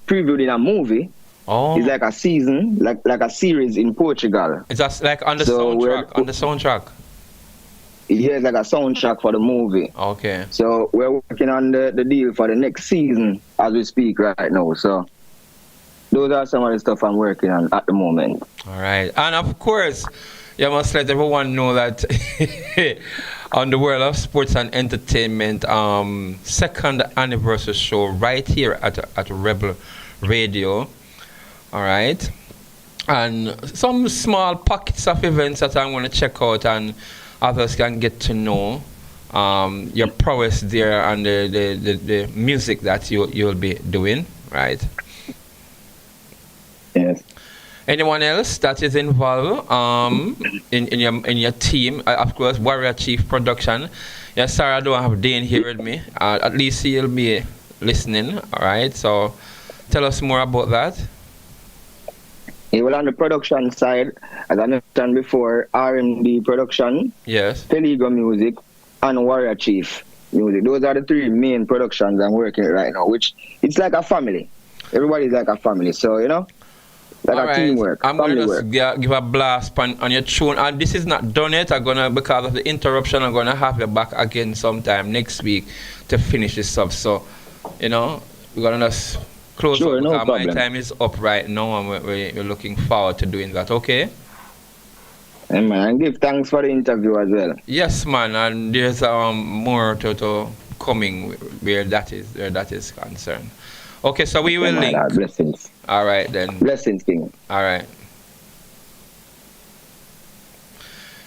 previewed in a movie. Oh. It's like a season, like a series in Portugal. It's just like on the So soundtrack. On the soundtrack. Yeah, it's like a soundtrack for the movie. Okay. So we're working on the deal for the next season as we speak right now. So those are some of the stuff I'm working on at the moment. All right. And of course, you must let everyone know that on the World of Sports and Entertainment second anniversary show right here at Rebel Radio. All right. And some small pockets of events that I'm going to check out and others can get to know your prowess there and the music that you'll be doing, right? Yes. Anyone else that is involved in your team? Of course, Warrior Chief Production. Yes, sir, I don't have Dane here with me. At least he'll be listening, all right? So tell us more about that. Yeah, well, on the production side, as I mentioned before, R&D Production, yes, Peligo Music, and Warrior Chief Music. Those are the three main productions I'm working at right now, which it's like a family. Everybody's like a family, so, you know, like all a right. teamwork. I'm going to just give a blast on your tune. And this is not done yet. Because of the interruption, I'm going to have you back again sometime next week to finish this up. So, you know, we're going to just close sure, up no because problem. my time is up right now and we're looking forward to doing that, okay? Hey, man, and give thanks for the interview as well. Yes, man, and there's more to coming where that is concerned. Okay, so we will link. Blessings. All right, then. Blessings, King. All right.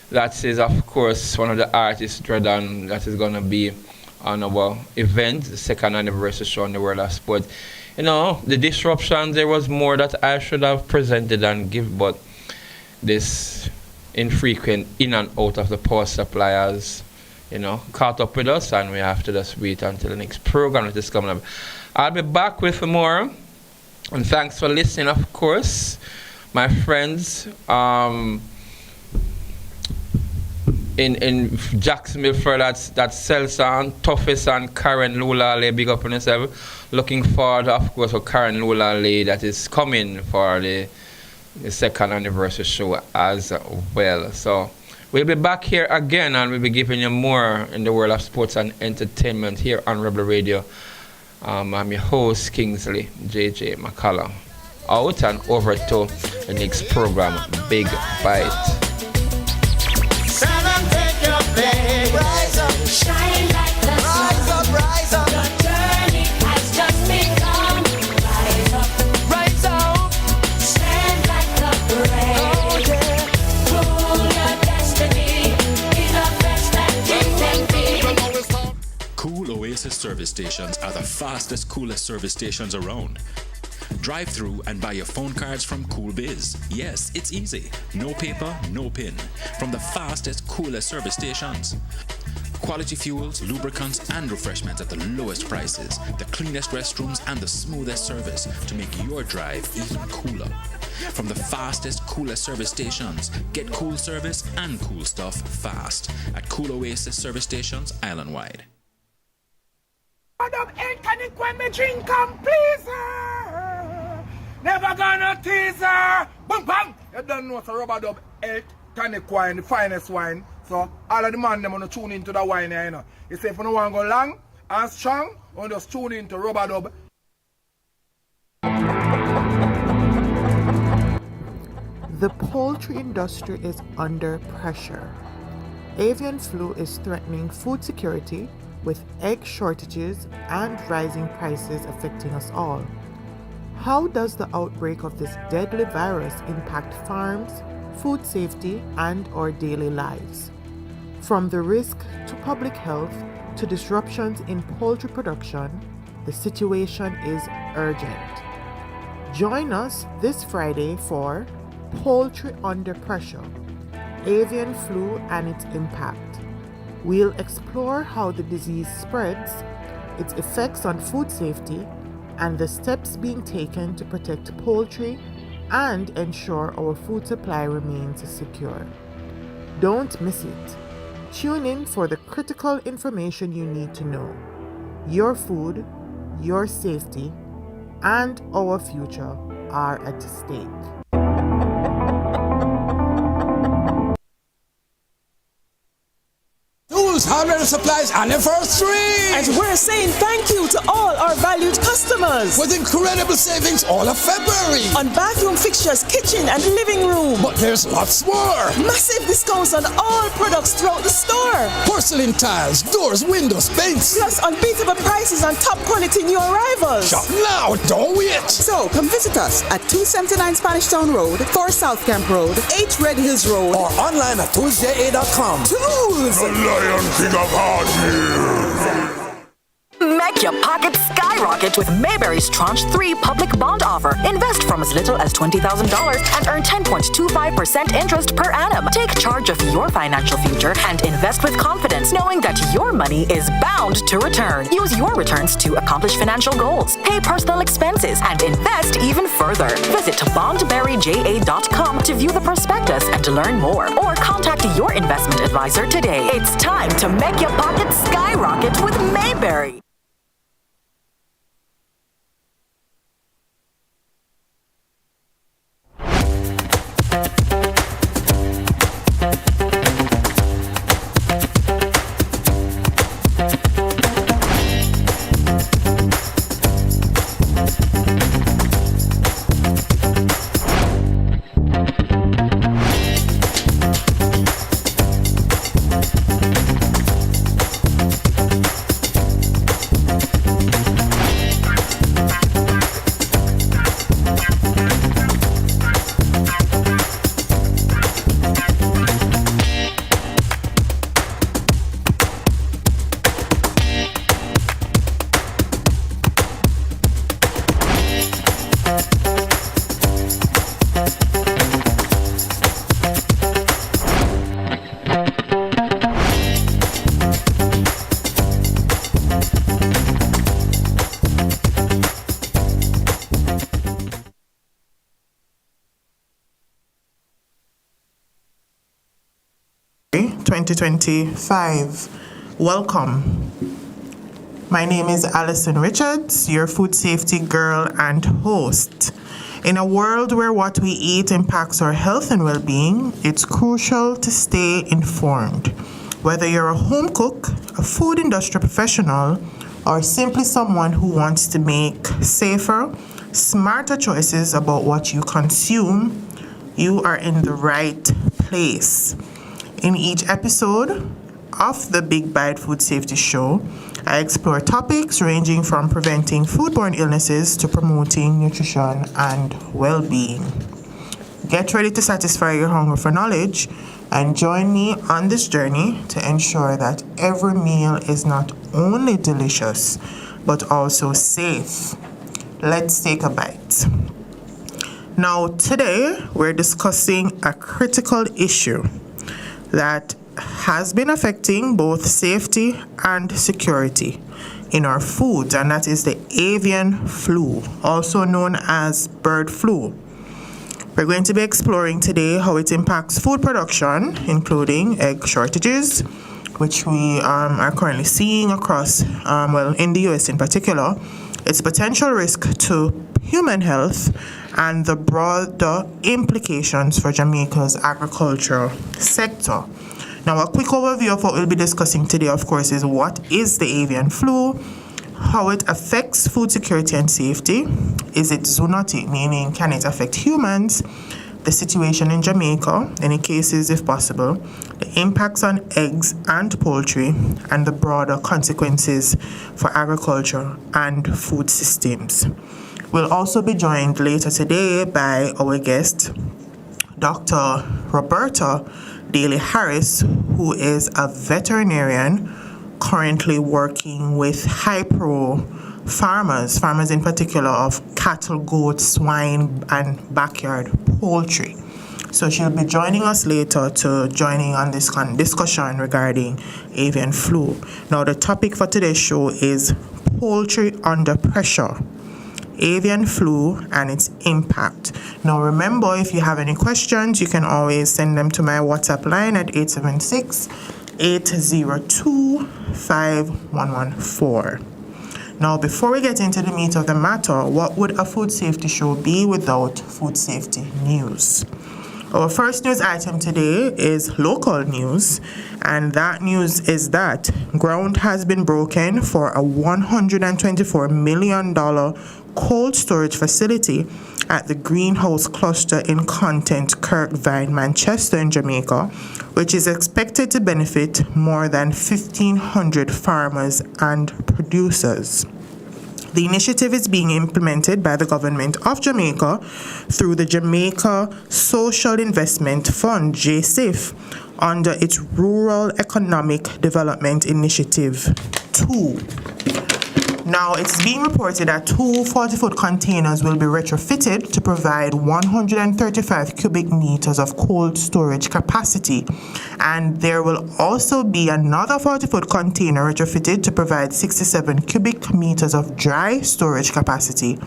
That is, of course, one of the artists, Jordan, that is going to be on our event, the second anniversary show on the World of Sport. You know, the disruption, there was more that I should have presented and give, but this infrequent in and out of the power suppliers, you know, caught up with us, and we have to just wait until the next program that is coming up. I'll be back with more, and thanks for listening, of course, my friends. In Jacksonville for that Celsa and Toughest and Karen Lulale, big up on yourself. Looking forward, of course, for Karen Lulale that is coming for the second anniversary show as well. So we'll be back here again and we'll be giving you more in the world of sports and entertainment here on Rebel Radio. I'm your host, Kingsley JJ McCullough. Out and over to the next program, Big Bite. Rise up, shine like the sun. Rise up, your journey has just begun. Rise up, stand like the parade. Oh yeah, rule your destiny. Be the best that you can be. Cool Oasis service stations are the fastest, coolest service stations around. Drive through and buy your phone cards from Cool Biz. Yes, it's easy. No paper, no pin. From the fastest, coolest service stations. Quality fuels, lubricants, and refreshments at the lowest prices. The cleanest restrooms and the smoothest service to make your drive even cooler. From the fastest, coolest service stations, get cool service and cool stuff fast at Cool Oasis service stations island-wide. Never gonna tease her. Bang bang. You don't know so Rubber Dub 8 tonic wine, the finest wine. So all of the man them wanna tune into the wine here, you know. You say if you don't want to go long and strong, you just tune into Rubber Dub. The poultry industry is under pressure. Avian flu is threatening food security with egg shortages and rising prices affecting us all. How does the outbreak of this deadly virus impact farms, food safety, and our daily lives? From the risk to public health to disruptions in poultry production, the situation is urgent. Join us this Friday for Poultry Under Pressure, Avian Flu and its Impact. We'll explore how the disease spreads, its effects on food safety, and the steps being taken to protect poultry and ensure our food supply remains secure. Don't miss it. Tune in for the critical information you need to know. Your food, your safety, and our future are at stake. Tools, hardware, and supplies anniversary! And we're saying thank you to all our valued customers With incredible savings all of February! on bathroom fixtures, kitchen, and living room. But there's lots more! Massive discounts on all products throughout the store. Porcelain tiles, doors, windows, paints! Plus unbeatable prices on top quality new arrivals. Shop now, don't wait! So come visit us at 279 Spanish Town Road, 4 South Camp Road, 8 Red Hills Road, Or online at toolsja.com. Tools! Lion King of Hard Heels. Make your pockets skyrocket with Mayberry's Tranche 3 public bond offer. Invest from as little as $20,000 and earn 10.25% interest per annum. Take charge of your financial future and invest with confidence, knowing that your money is bound to return. Use your returns to accomplish financial goals, pay personal expenses, and invest even further. Visit bondberryja.com to view the prospectus and to learn more, or contact your investment advisor today. It's time to make your pockets skyrocket with Mayberry. Welcome. My name is Alison Richards, your food safety girl and host. In a world where what we eat impacts our health and well-being, it's crucial to stay informed. Whether you're a home cook, a food industry professional, or simply someone who wants to make safer, smarter choices about what you consume, you are in the right place. In each episode of the Big Bite Food Safety Show, I explore topics ranging from preventing foodborne illnesses to promoting nutrition and well-being. Get ready to satisfy your hunger for knowledge and join me on this journey to ensure that every meal is not only delicious, but also safe. Let's take a bite. Now, today we're discussing a critical issue that has been affecting both safety and security in our foods, and that is the avian flu, also known as bird flu. We're going to be exploring today how it impacts food production, including egg shortages, which we are currently seeing across, in the US in particular, its potential risk to human health, and the broader implications for Jamaica's agricultural sector. Now, a quick overview of what we'll be discussing today, of course, is what is the avian flu, how it affects food security and safety, is it zoonotic, meaning can it affect humans, the situation in Jamaica, any cases if possible, the impacts on eggs and poultry, and the broader consequences for agriculture and food systems. We'll also be joined later today by our guest, Dr. Roberta Daly Harris, who is a veterinarian currently working with high-pro farmers in particular of cattle, goats, swine, and backyard poultry. So she'll be joining us later to joining on this discussion regarding avian flu. Now, the topic for today's show is poultry under pressure, avian flu and its impact. Now, remember, if you have any questions, you can always send them to my WhatsApp line at 876-802-5114. Now, before we get into the meat of the matter, what would a food safety show be without food safety news? Our first news item today is local news, and that news is that ground has been broken for a $124 million cold storage facility at the Greenhouse Cluster in Content, Kirkvine, Manchester in Jamaica, which is expected to benefit more than 1,500 farmers and producers. The initiative is being implemented by the government of Jamaica through the Jamaica Social Investment Fund, JSIF, under its Rural Economic Development Initiative 2. Now, it's being reported that 2 40-foot containers will be retrofitted to provide 135 cubic meters of cold storage capacity. And there will also be another 40-foot container retrofitted to provide 67 cubic meters of dry storage capacity.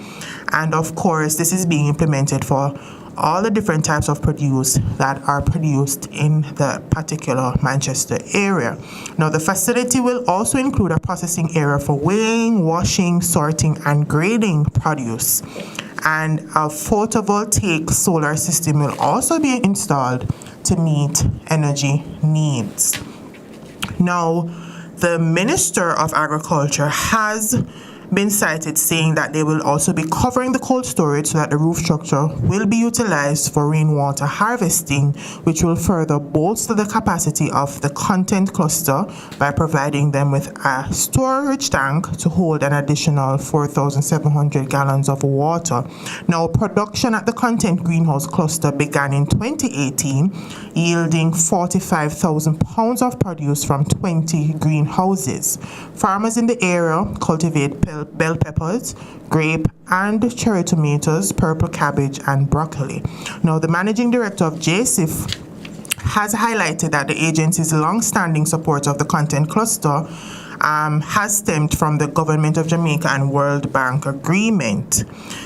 And of course, this is being implemented for all the different types of produce that are produced in the particular Manchester area. Now, the facility will also include a processing area for weighing, washing, sorting, and grading produce. And a photovoltaic solar system will also be installed to meet energy needs. Now, the Minister of Agriculture has been cited saying that they will also be covering the cold storage so that the roof structure will be utilized for rainwater harvesting, which will further bolster the capacity of the content cluster by providing them with a storage tank to hold an additional 4,700 gallons of water. Now, production at the content greenhouse cluster began in 2018, yielding 45,000 pounds of produce from 20 greenhouses. Farmers in the area cultivate bell peppers, grape and cherry tomatoes, purple cabbage, and broccoli. Now, the managing director of JSIF has highlighted that the agency's long-standing support of the content cluster has stemmed from the Government of Jamaica and World Bank agreement.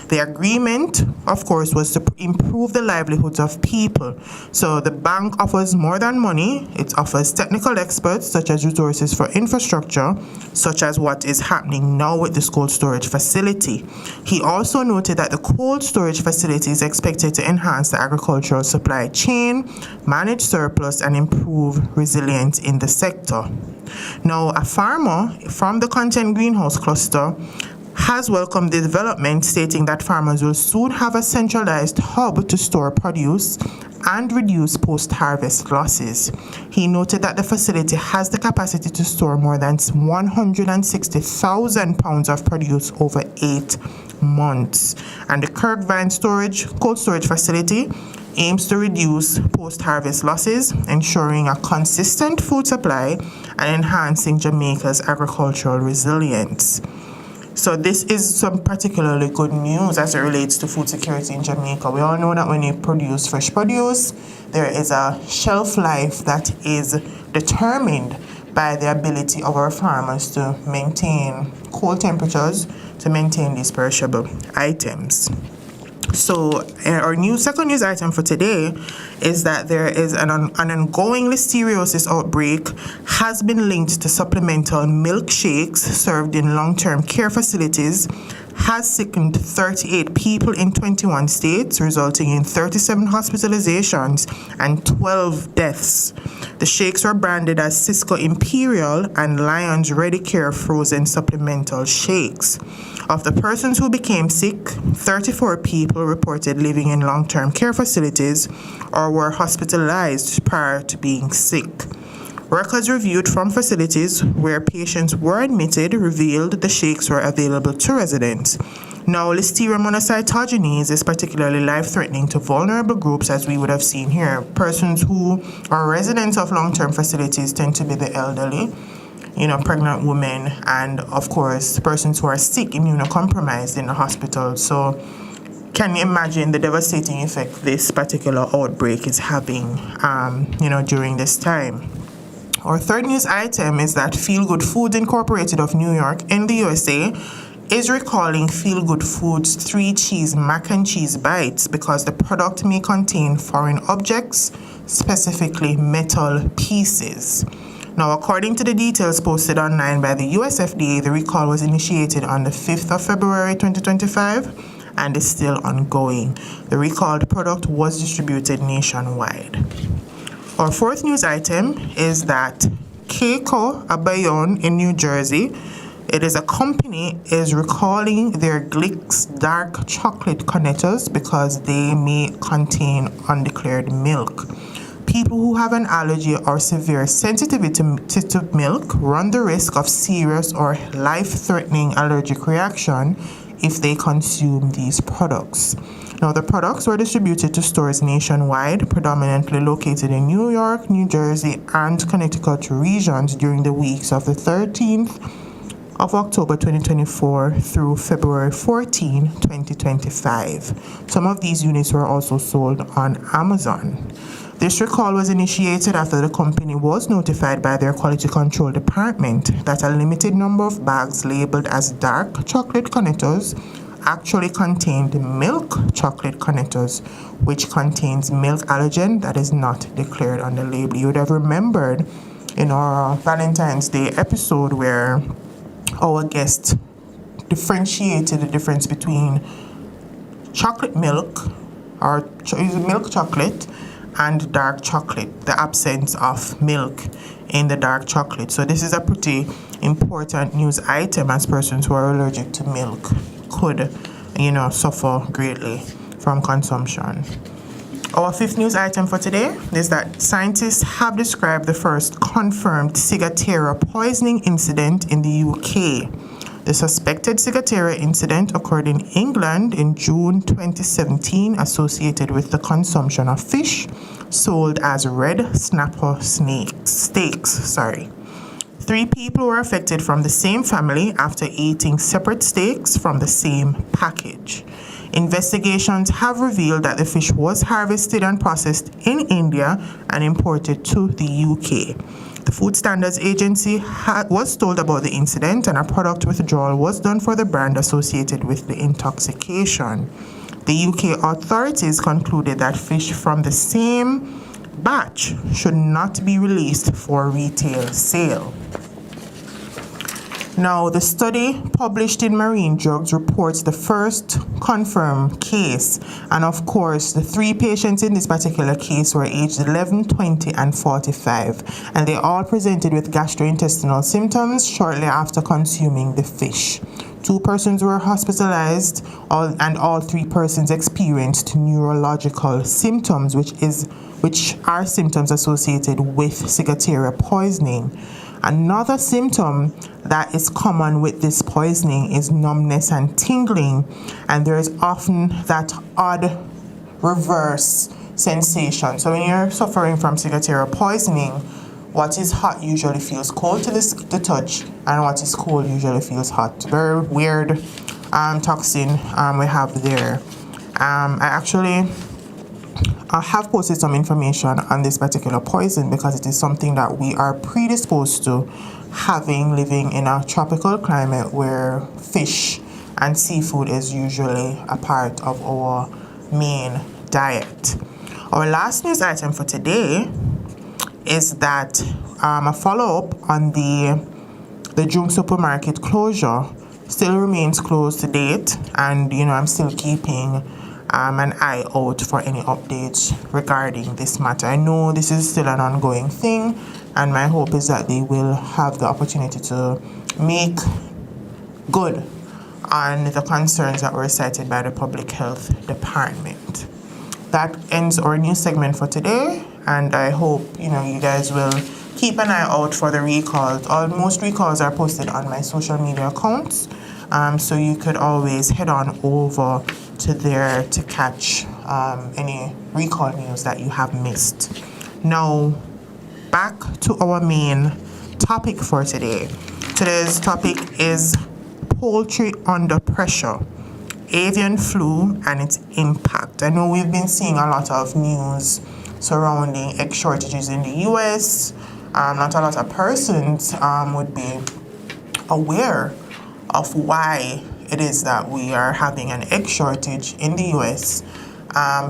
The agreement, of course, was to improve the livelihoods of people. So the bank offers more than money. It offers technical experts, such as resources for infrastructure, such as what is happening now with this cold storage facility. He also noted that the cold storage facility is expected to enhance the agricultural supply chain, manage surplus, and improve resilience in the sector. Now, a farmer from the Content Greenhouse Cluster has welcomed the development, stating that farmers will soon have a centralized hub to store produce and reduce post-harvest losses. He noted that the facility has the capacity to store more than 160,000 pounds of produce over 8 months. And the Kirkvine cold storage facility aims to reduce post-harvest losses, ensuring a consistent food supply and enhancing Jamaica's agricultural resilience. So this is some particularly good news as it relates to food security in Jamaica. We all know that when you produce fresh produce, there is a shelf life that is determined by the ability of our farmers to maintain cold temperatures, to maintain these perishable items. So our second news item for today is that there is an ongoing listeriosis outbreak has been linked to supplemental milkshakes served in long-term care facilities, has sickened 38 people in 21 states, resulting in 37 hospitalizations and 12 deaths. The shakes were branded as Cisco Imperial and Lion's Ready Care frozen supplemental shakes. Of the persons who became sick, 34 people reported living in long-term care facilities or were hospitalized prior to being sick. Records reviewed from facilities where patients were admitted revealed the shakes were available to residents. Now, Listeria monocytogenes is particularly life-threatening to vulnerable groups, as we would have seen here. Persons who are residents of long-term facilities tend to be the elderly, pregnant women, and of course, persons who are sick, immunocompromised in the hospital. So, can you imagine the devastating effect this particular outbreak is having, during this time? Our third news item is that Feel Good Foods Incorporated of New York in the USA is recalling Feel Good Foods 3 cheese mac and cheese bites because the product may contain foreign objects, specifically metal pieces. Now, according to the details posted online by the US FDA, the recall was initiated on the 5th of February 2025 and is still ongoing. The recalled product was distributed nationwide. Our fourth news item is that Keiko, a Bayonne in New Jersey, it is a company, is recalling their Glicks dark chocolate cornetos because they may contain undeclared milk. People who have an allergy or severe sensitivity to milk run the risk of serious or life-threatening allergic reaction if they consume these products. Now, the products were distributed to stores nationwide, predominantly located in New York, New Jersey, and Connecticut regions during the weeks of the 13th of October 2024 through February 14, 2025. Some of these units were also sold on Amazon. This recall was initiated after the company was notified by their quality control department that a limited number of bags labeled as dark chocolate cornetos actually contained milk chocolate cornetos, which contains milk allergen that is not declared on the label. You would have remembered in our Valentine's Day episode where our guest differentiated the difference between chocolate milk or milk chocolate and dark chocolate, the absence of milk in the dark chocolate. So this is a pretty important news item, as persons who are allergic to milk could, suffer greatly from consumption. Our fifth news item for today is that scientists have described the first confirmed ciguatera poisoning incident in the UK. The suspected ciguatera incident occurred in England in June 2017, associated with the consumption of fish sold as red snapper steaks. 3 people were affected from the same family after eating separate steaks from the same package. Investigations have revealed that the fish was harvested and processed in India and imported to the UK. The Food Standards Agency was told about the incident, and a product withdrawal was done for the brand associated with the intoxication. The UK authorities concluded that fish from the same batch should not be released for retail sale. Now, the study published in Marine Drugs reports the first confirmed case, and of course, the 3 patients in this particular case were aged 11, 20, and 45, and they all presented with gastrointestinal symptoms shortly after consuming the fish. 2 persons were hospitalized, and all 3 persons experienced neurological symptoms, which are symptoms associated with ciguatera poisoning. Another symptom that is common with this poisoning is numbness and tingling, and there is often that odd reverse sensation. So when you're suffering from ciguatera poisoning, what is hot usually feels cold to the touch, and what is cold usually feels hot. Very weird toxin we have there. I have posted some information on this particular poison because it is something that we are predisposed to living in a tropical climate where fish and seafood is usually a part of our main diet. Our last news item for today is that a follow-up on the June supermarket closure still remains closed to date, and I'm still keeping an eye out for any updates regarding this matter. I know this is still an ongoing thing, and my hope is that they will have the opportunity to make good on the concerns that were cited by the Public Health Department. That ends our news segment for today, and I hope you guys will keep an eye out for the recalls. Most recalls are posted on my social media accounts, so you could always head on over to there to catch any recall news that you have missed. Now, back to our main topic for today. Today's topic is poultry under pressure, avian flu and its impact. I know we've been seeing a lot of news surrounding egg shortages in the US. Not a lot of persons would be aware of why it is that we are having an egg shortage in the US.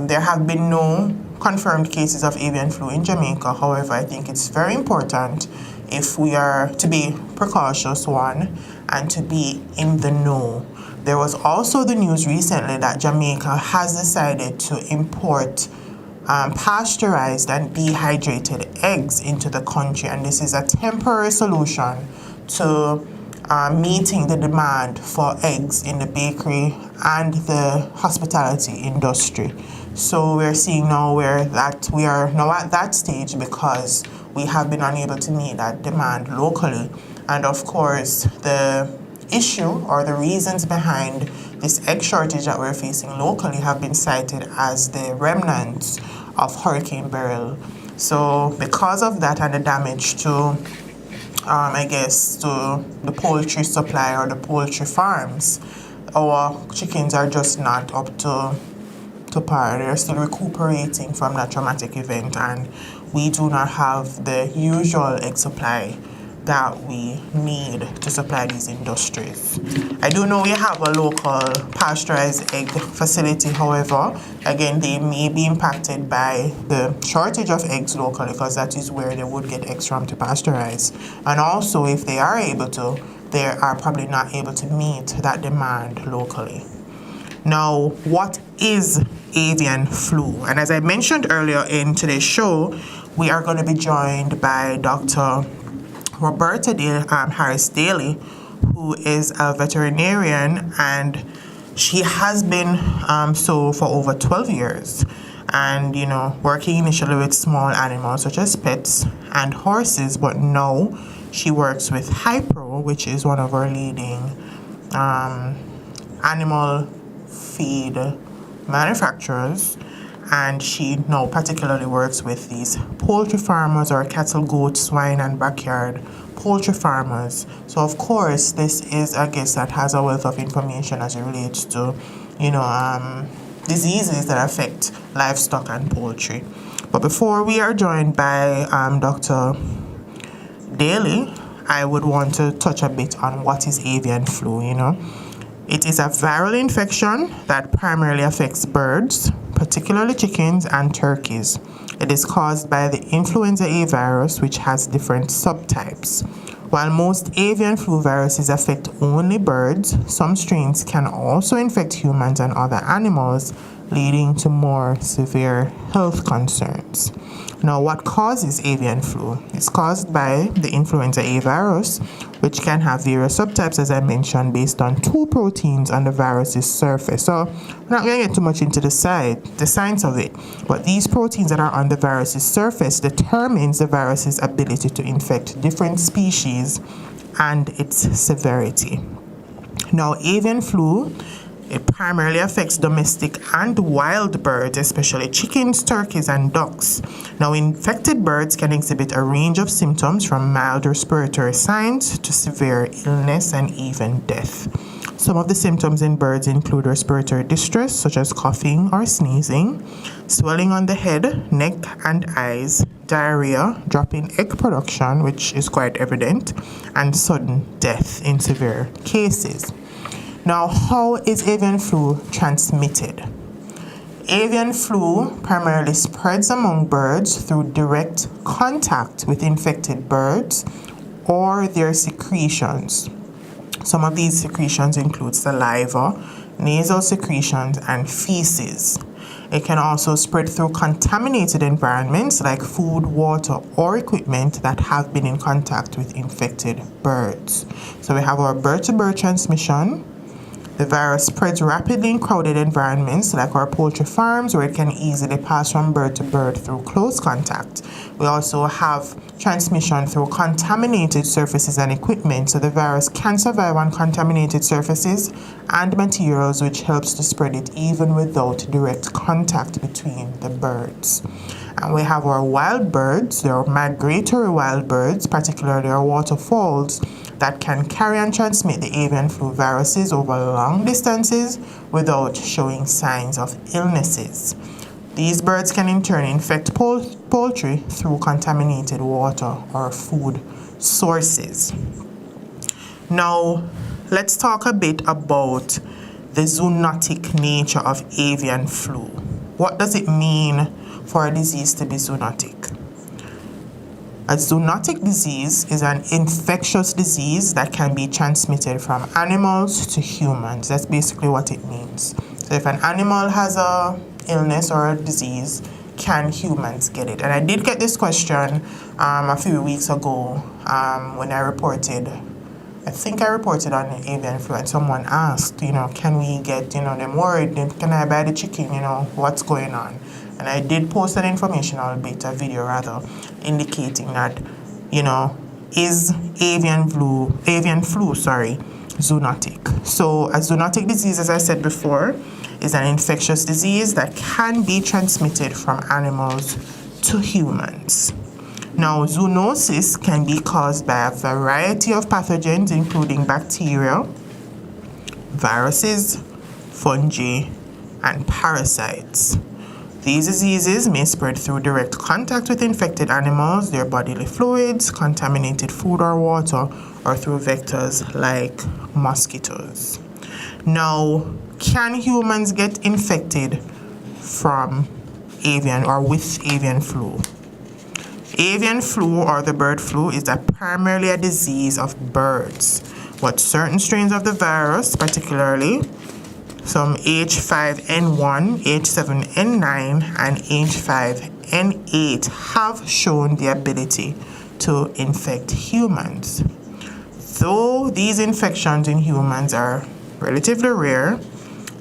There have been no confirmed cases of avian flu in Jamaica. However, I think it's very important if we are to be precautious, one, and to be in the know. There was also the news recently that Jamaica has decided to import pasteurized and dehydrated eggs into the country, and this is a temporary solution to meeting the demand for eggs in the bakery and the hospitality industry. So we're seeing now we are now at that stage because we have been unable to meet that demand locally. And of course, the issue or the reasons behind this egg shortage that we're facing locally have been cited as the remnants of Hurricane Beryl. So because of that and the damage to to the poultry supply or the poultry farms, our chickens are just not up to par. They're still recuperating from that traumatic event, and we do not have the usual egg supply that we need to supply these industries. I do know we have a local pasteurized egg facility, however, again, they may be impacted by the shortage of eggs locally because that is where they would get eggs from to pasteurize. And also, if they are able to, they are probably not able to meet that demand locally. Now, what is avian flu? And as I mentioned earlier in today's show, we are going to be joined by Dr. Roberta Harris Daly, who is a veterinarian, and she has been so for over 12 years. And, working initially with small animals such as pets and horses, but now she works with Hypro, which is one of our leading animal feed manufacturers. And she now particularly works with these poultry farmers or cattle, goat, swine, and backyard poultry farmers. So of course, this is a guest that has a wealth of information as it relates to, diseases that affect livestock and poultry. But before we are joined by Dr. Daly, I would want to touch a bit on what is avian flu. It is a viral infection that primarily affects birds, particularly chickens and turkeys. It is caused by the influenza A virus, which has different subtypes. While most avian flu viruses affect only birds, some strains can also infect humans and other animals, leading to more severe health concerns. Now, what causes avian flu? It's caused by the influenza A virus, which can have various subtypes, as I mentioned, based on two proteins on the virus's surface. So, we're not going to get too much into the science of it, but these proteins that are on the virus's surface determines the virus's ability to infect different species and its severity. Now, avian flu, it primarily affects domestic and wild birds, especially chickens, turkeys, and ducks. Now, infected birds can exhibit a range of symptoms from mild respiratory signs to severe illness and even death. Some of the symptoms in birds include respiratory distress, such as coughing or sneezing, swelling on the head, neck, and eyes, diarrhea, drop in egg production, which is quite evident, and sudden death in severe cases. Now, how is avian flu transmitted? Avian flu primarily spreads among birds through direct contact with infected birds or their secretions. Some of these secretions include saliva, nasal secretions, and feces. It can also spread through contaminated environments like food, water, or equipment that have been in contact with infected birds. So we have our bird-to-bird transmission. The virus spreads rapidly in crowded environments like our poultry farms, where it can easily pass from bird to bird through close contact. We also have transmission through contaminated surfaces and equipment, so the virus can survive on contaminated surfaces and materials, which helps to spread it even without direct contact between the birds. And we have our wild birds, they are migratory wild birds, particularly our waterfowls, that can carry and transmit the avian flu viruses over long distances without showing signs of illnesses. These birds can in turn infect poultry through contaminated water or food sources. Now, let's talk a bit about the zoonotic nature of avian flu. What does it mean for a disease to be zoonotic? A zoonotic disease is an infectious disease that can be transmitted from animals to humans. That's basically what it means. So if an animal has a illness or a disease, can humans get it? And I did get this question a few weeks ago when I reported. I think I reported on avian flu, and someone asked, can we get, them worried, can I buy the chicken, what's going on? And I did post an informational bit, a video rather, indicating that, is avian flu, zoonotic. So a zoonotic disease, as I said before, is an infectious disease that can be transmitted from animals to humans. Now, zoonosis can be caused by a variety of pathogens, including bacteria, viruses, fungi, and parasites. These diseases may spread through direct contact with infected animals, their bodily fluids, contaminated food or water, or through vectors like mosquitoes. Now, can humans get infected from avian or with avian flu? Avian flu, or the bird flu, is primarily a disease of birds, but certain strains of the virus, particularly some H5N1, H7N9, and H5N8, have shown the ability to infect humans. Though these infections in humans are relatively rare,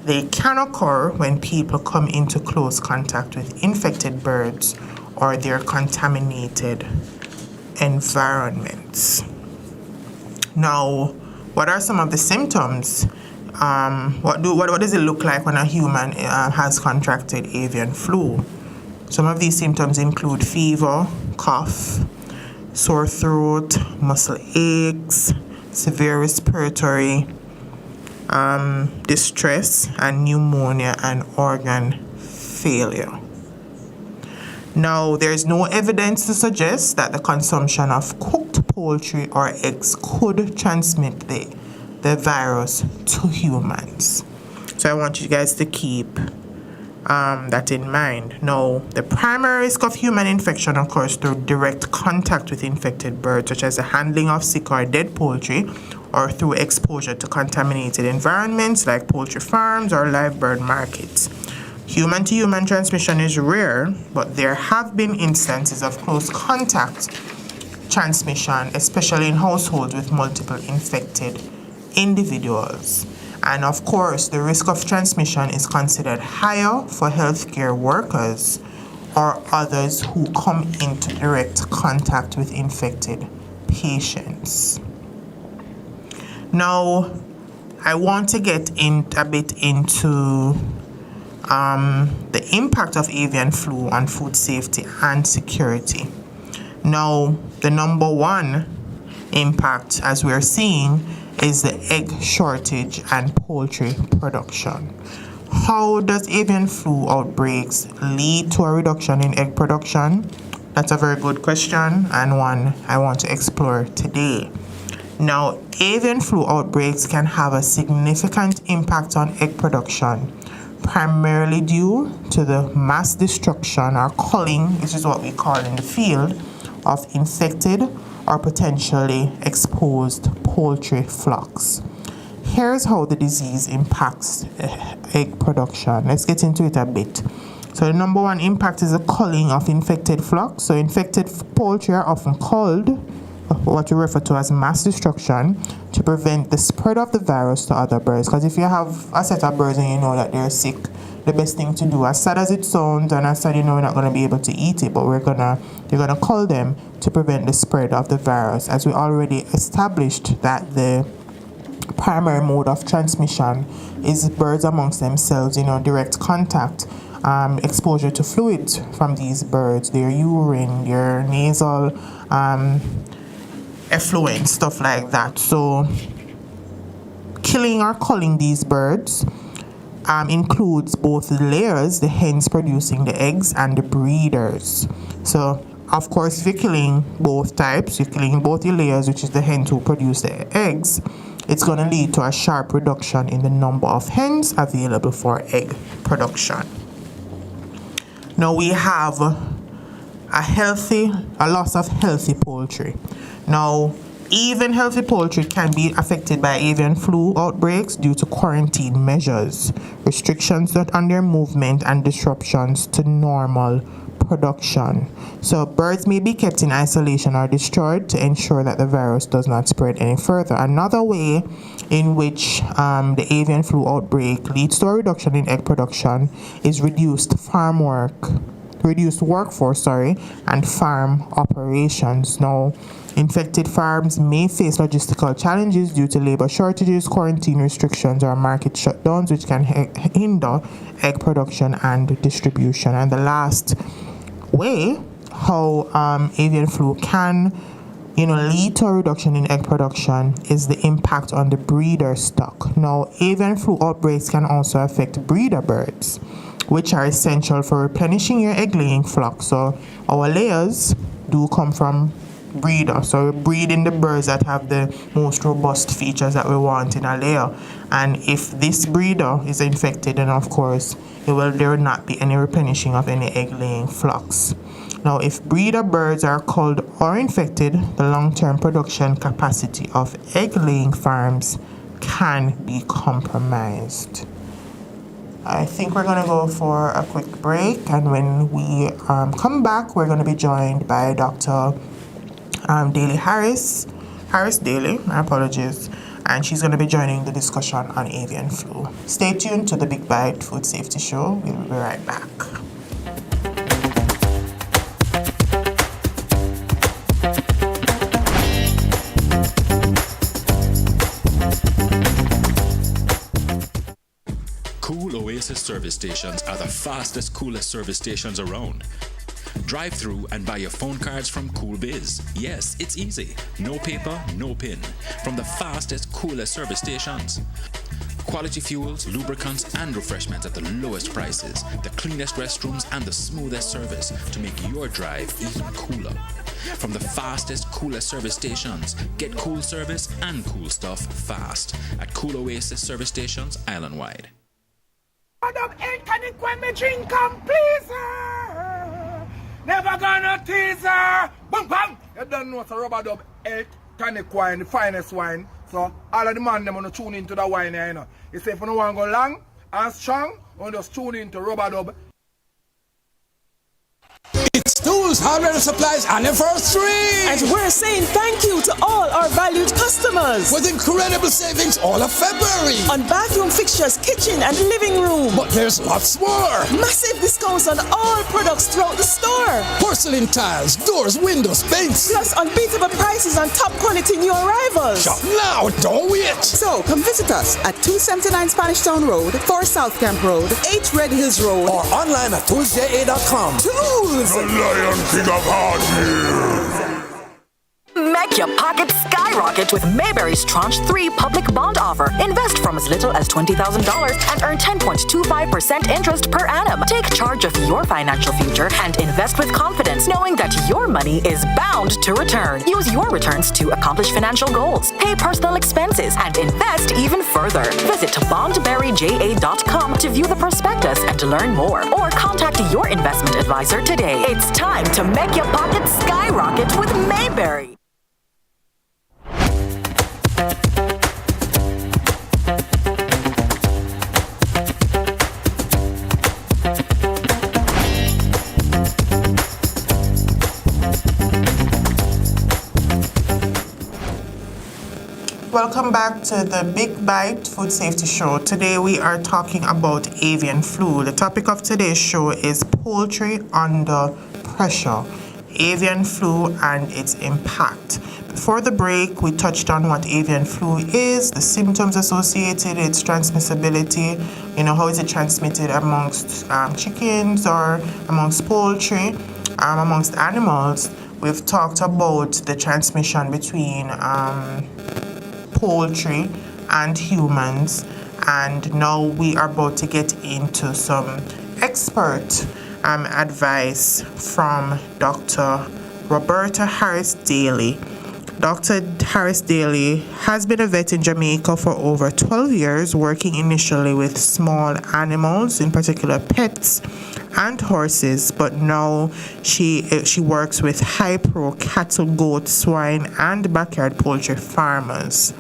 they can occur when people come into close contact with infected birds or their contaminated environments. Now, what are some of the symptoms? What does it look like when a human has contracted avian flu? Some of these symptoms include fever, cough, sore throat, muscle aches, severe respiratory distress, and pneumonia and organ failure. Now, there's no evidence to suggest that the consumption of cooked poultry or eggs could transmit the virus to humans. So I want you guys to keep that in mind. Now, the primary risk of human infection occurs through direct contact with infected birds, such as the handling of sick or dead poultry, or through exposure to contaminated environments like poultry farms or live bird markets. Human-to-human transmission is rare, but there have been instances of close contact transmission, especially in households with multiple infected individuals. And of course, the risk of transmission is considered higher for healthcare workers or others who come into direct contact with infected patients. Now, I want to get a bit into the impact of avian flu on food safety and security. Now, the number one impact, as we're seeing, is the egg shortage and poultry production. How does avian flu outbreaks lead to a reduction in egg production? That's a very good question, and one I want to explore today. Now, avian flu outbreaks can have a significant impact on egg production, primarily due to the mass destruction or culling, which is what we call in the field, of infected or potentially exposed poultry flocks. Here's how the disease impacts egg production. Let's get into it a bit. So the number one impact is the culling of infected flocks. So infected poultry are often culled, what we refer to as mass destruction, to prevent the spread of the virus to other birds. Because if you have a set of birds and you know that they're sick, the best thing to do, as sad as it sounds, and as sad you know we're not going to be able to eat it, but you're gonna cull them to prevent the spread of the virus, as we already established that the primary mode of transmission is birds amongst themselves, direct contact, exposure to fluids from these birds, their urine, their nasal effluent, stuff like that. So killing or culling these birds includes both the layers, the hens producing the eggs, and the breeders. So of course, if you're killing both types, you're killing both the layers, which is the hens who produce the eggs, it's going to lead to a sharp reduction in the number of hens available for egg production. Now we have a loss of healthy poultry. Now, even healthy poultry can be affected by avian flu outbreaks due to quarantine measures, restrictions on their movement, and disruptions to normal production. So birds may be kept in isolation or destroyed to ensure that the virus does not spread any further. Another way in which the avian flu outbreak leads to a reduction in egg production is reduced workforce, and farm operations. Now, infected farms may face logistical challenges due to labor shortages, quarantine restrictions, or market shutdowns, which can hinder egg production and distribution. And the last way how avian flu can lead to a reduction in egg production is the impact on the breeder stock. Now, avian flu outbreaks can also affect breeder birds, which are essential for replenishing your egg-laying flock. So our layers do come from breeder. So we're breeding the birds that have the most robust features that we want in a layer. And if this breeder is infected, then of course there will not be any replenishing of any egg-laying flocks. Now, if breeder birds are culled or infected, the long-term production capacity of egg-laying farms can be compromised. I think we're going to go for a quick break, and when we come back, we're going to be joined by Dr. Daly Harris Daly, my apologies, and she's going to be joining the discussion on avian flu. Stay tuned to the Big Bite Food Safety Show. We'll be right back. Cool Oasis service stations are the fastest, coolest service stations around. Drive through and buy your phone cards from Cool Biz. Yes, it's easy. No paper, no pin. From the fastest, coolest service stations. Quality fuels, lubricants, and refreshments at the lowest prices. The cleanest restrooms and the smoothest service to make your drive even cooler. From the fastest, coolest service stations, get cool service and cool stuff fast at Cool Oasis service stations island-wide. Never gonna tease her. Boom, bam. You don't know it's a rubber dub 8 tonic wine, the finest wine. So all of the man them wanna tune into the wine here, You say if you don't want to go long and strong, you just tune into rubber dub. It's Tools, Hardware and Supplies anniversary! And we're saying thank you to all our valued customers. With incredible savings all of February. On bathroom fixtures, kitchen and living room. But there's lots more. Massive discounts on all products throughout the store. Porcelain tiles, doors, windows, paints. Plus unbeatable prices on top quality new arrivals. Shop now, don't wait. So come visit us at 279 Spanish Town Road, 4 South Camp Road, 8 Red Hills Road. Or online at toolsja.com. Tools! The Lion King of Hardware. Make your pockets skyrocket with Mayberry's Tranche 3 public bond offer. Invest from as little as $20,000 and earn 10.25% interest per annum. Take charge of your financial future and invest with confidence, knowing that your money is bound to return. Use your returns to accomplish financial goals, pay personal expenses, and invest even further. Visit bondberryja.com to view the prospectus and to learn more, or contact your investment advisor today. It's time to make your pockets skyrocket with Mayberry. Welcome back to the Big Bite Food Safety Show. Today we are talking about avian flu. The topic of today's show is poultry under pressure, avian flu and its impact. Before the break, we touched on what avian flu is, the symptoms associated, its transmissibility, how is it transmitted amongst chickens or amongst poultry, amongst animals. We've talked about the transmission between poultry and humans, and now we are about to get into some expert advice from Dr. Roberta Harris Daly, Dr. Harris Daly has been a vet in Jamaica for over 12 years, working initially with small animals, in particular pets and horses, but now she works with high-pro cattle, goat, swine, and backyard poultry farmers.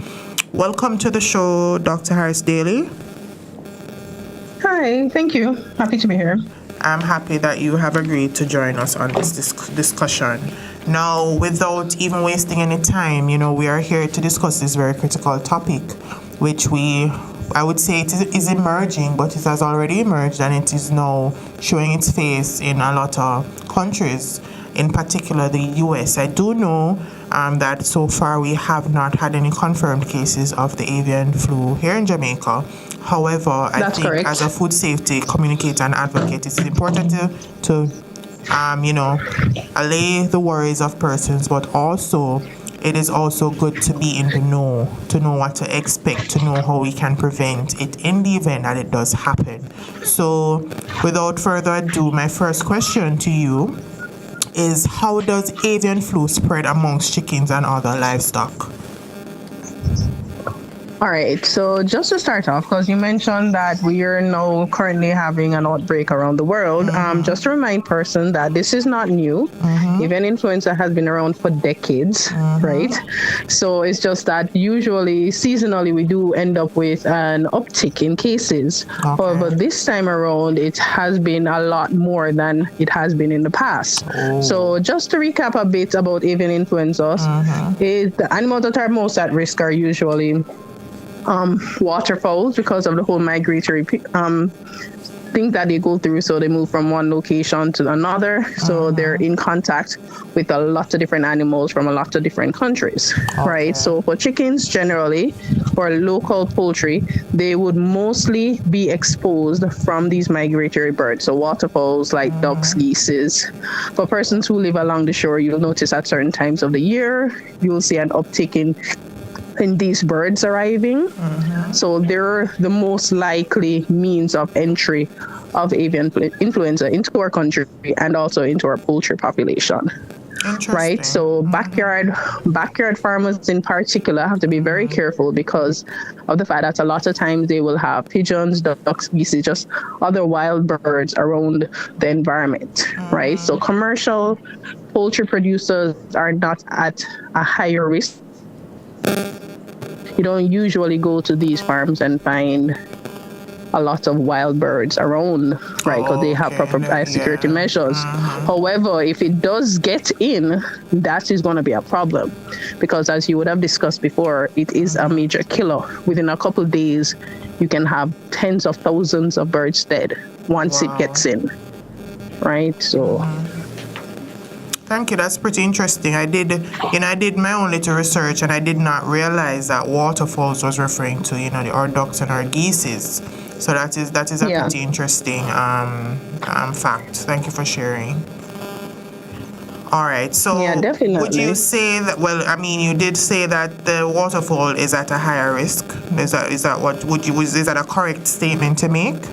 Welcome to the show, Dr. Harris Daly. Hi, thank you. Happy to be here. I'm happy that you have agreed to join us on this discussion. Now, without even wasting any time, we are here to discuss this very critical topic, which I would say it is emerging, but it has already emerged and it is now showing its face in a lot of countries, in particular the US. I do know that so far we have not had any confirmed cases of the avian flu here in Jamaica. However, I think correct. As a food safety communicator and advocate, it's important to allay the worries of persons, but also it is also good to be in the know, to know what to expect, to know how we can prevent it in the event that it does happen. So, without further ado, my first question to you is, how does avian flu spread amongst chickens and other livestock? All right, so just to start off, because you mentioned that we are now currently having an outbreak around the world, just to remind person that this is not new. Avian influenza has been around for decades, right? So it's just that usually, seasonally, we do end up with an uptick in cases. Okay. However, this time around, it has been a lot more than it has been in the past. Oh. So just to recap a bit about avian influenza, the animals that are most at risk are usually waterfowls, because of the whole migratory thing that they go through. So they move from one location to another. So they're in contact with a lot of different animals from a lot of different countries, right? So for chickens generally, or local poultry, they would mostly be exposed from these migratory birds. So waterfowls like ducks, geese. For persons who live along the shore, you'll notice at certain times of the year, you'll see an uptick in these birds arriving. So they're the most likely means of entry of avian influenza into our country and also into our poultry population. Right? So backyard farmers in particular have to be very careful because of the fact that a lot of times they will have pigeons, ducks, geese, just other wild birds around the environment, right? So commercial poultry producers are not at a higher risk. You don't usually go to these farms and find a lot of wild birds around, right? Because they have proper biosecurity measures. However, if it does get in, that is going to be a problem, because as you would have discussed before, it is a major killer. Within a couple of days, you can have tens of thousands of birds dead once it gets in, right? So. Thank you. That's pretty interesting. I did my own little research, and I did not realize that waterfalls was referring to, our ducks and our geese. So that is a pretty interesting fact. Thank you for sharing. All right. So definitely. Would you say that? Well, I mean, you did say that the waterfall is at a higher risk. Is that a correct statement to make?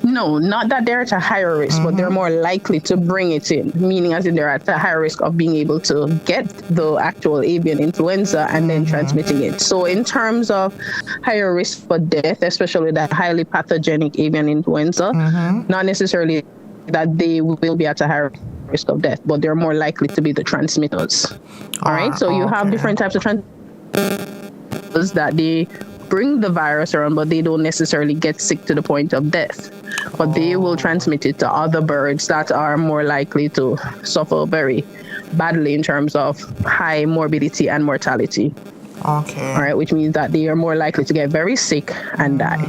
No, not that they're at a higher risk, but they're more likely to bring it in, meaning as in they're at a higher risk of being able to get the actual avian influenza and then transmitting it. So in terms of higher risk for death, especially the highly pathogenic avian influenza, not necessarily that they will be at a higher risk of death, but they're more likely to be the transmitters. All right, so you have different types of transmitters that they bring the virus around, but they don't necessarily get sick to the point of death. But they will transmit it to other birds that are more likely to suffer very badly in terms of high morbidity and mortality. Okay. All right, which means that they are more likely to get very sick and die.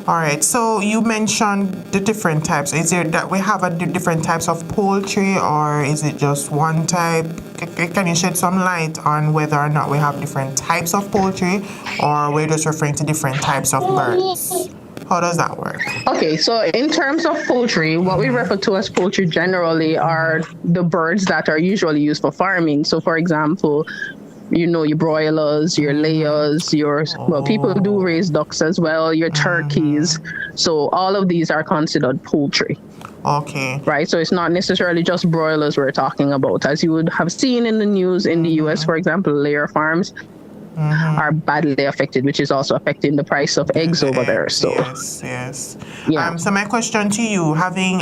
All right, so you mentioned the different types. Is there that we have different types of poultry, or is it just one type? Can you shed some light on whether or not we have different types of poultry, or we're just referring to different types of birds? How does that work? Okay, so in terms of poultry, what we refer to as poultry generally are the birds that are usually used for farming. So for example, your broilers, your layers, well, people do raise ducks as well, your turkeys. So all of these are considered poultry. Okay. Right, so it's not necessarily just broilers we're talking about. As you would have seen in the news in the US, for example, layer farms are badly affected, which is also affecting the price of eggs over there. So yes. Yeah. So my question to you, having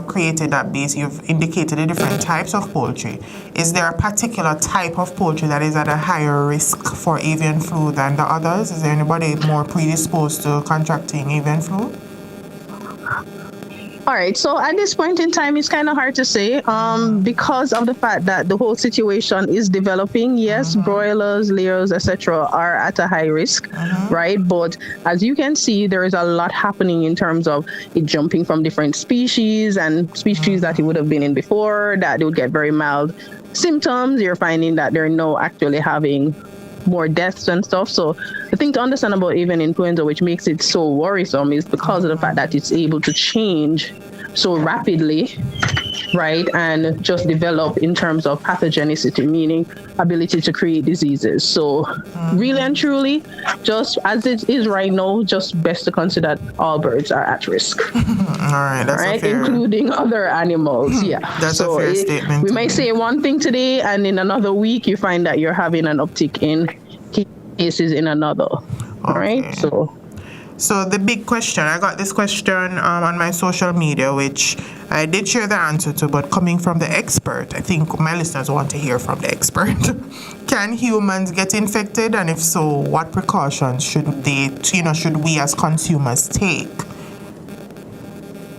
created that base, you've indicated the different types of poultry. Is there a particular type of poultry that is at a higher risk for avian flu than the others? Is there anybody more predisposed to contracting avian flu? All right, so at this point in time, it's kind of hard to say because of the fact that the whole situation is developing. Yes, broilers, layers, etc. are at a high risk, right? But as you can see, there is a lot happening in terms of it jumping from different species and species that it would have been in before, that they would get very mild symptoms. You're finding that they're now actually having more deaths and stuff. So the thing to understand about avian influenza, which makes it so worrisome, is because of the fact that it's able to change so rapidly, right, and just develop in terms of pathogenicity, meaning ability to create diseases. So really and truly, just as it is right now, just best to consider that all birds are at risk. All right, that's right, a fair... including other animals. Yeah, that's so a fair statement. We might say one thing today, and in another week, you find that you're having an uptick in cases in another. All right, So the big question, I got this question on my social media, which I did share the answer to, but coming from the expert, I think my listeners want to hear from the expert. Can humans get infected? And if so, what precautions should we as consumers take?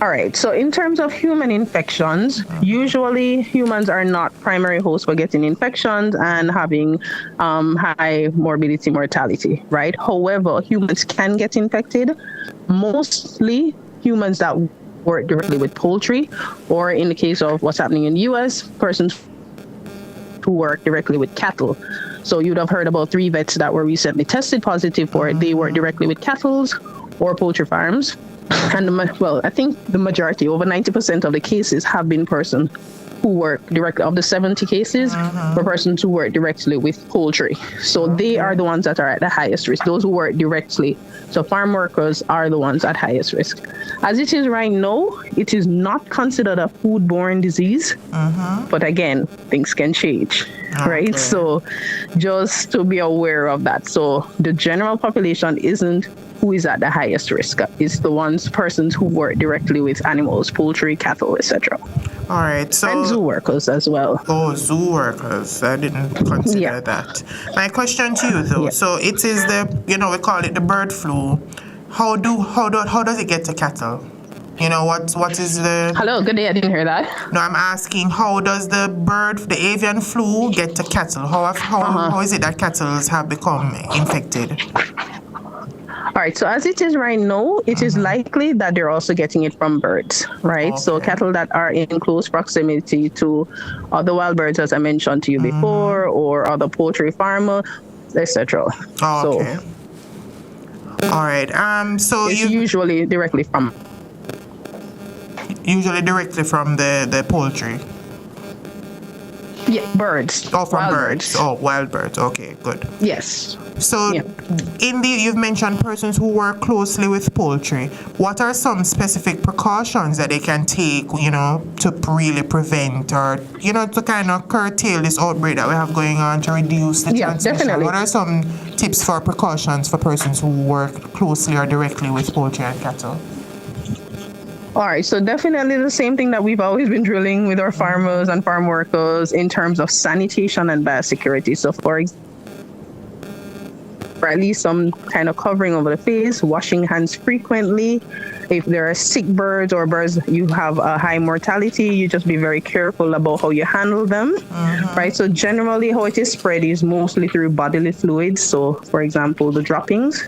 All right, so in terms of human infections, usually humans are not primary hosts for getting infections and having high morbidity mortality, right? However, humans can get infected, mostly humans that work directly with poultry, or in the case of what's happening in the US, persons who work directly with cattle. So you'd have heard about 3 vets that were recently tested positive for it. They work directly with cattle or poultry farms. And I think the majority, over 90% of the cases have been persons who work directly. Of the 70 cases, were persons who work directly with poultry. So they are the ones that are at the highest risk. Those who work directly. So farm workers are the ones at highest risk. As it is right now, it is not considered a foodborne disease. But again, things can change, right? So just to be aware of that. So the general population isn't who is at the highest risk. It's the persons who work directly with animals, poultry, cattle, etc. All right, so and zoo workers as well. Oh, zoo workers! I didn't consider that. My question to you, though. So it is we call it the bird flu. How does it get to cattle? What is the... Hello, good day. I didn't hear that. No, I'm asking, how does the avian flu get to cattle? How is it that cattle have become infected? All right, so as it is right now, it is likely that they're also getting it from birds, right? Okay. So cattle that are in close proximity to other wild birds, as I mentioned to you before, or other poultry farmer, etc. Oh, okay. All right. So it's usually directly from the poultry. Yeah, birds. Oh, from birds. Oh, wild birds. Okay, good. Yes. So, you've mentioned persons who work closely with poultry. What are some specific precautions that they can take, to really prevent or, to kind of curtail this outbreak that we have going on, to reduce the transmission? Definitely. What are some tips for precautions for persons who work closely or directly with poultry and cattle? All right, so definitely the same thing that we've always been drilling with our farmers and farm workers in terms of sanitation and biosecurity. So for example, or at least some kind of covering over the face, washing hands frequently. If there are sick birds or birds you have a high mortality, you just be very careful about how you handle them, right? So generally how it is spread is mostly through bodily fluids. So for example, the droppings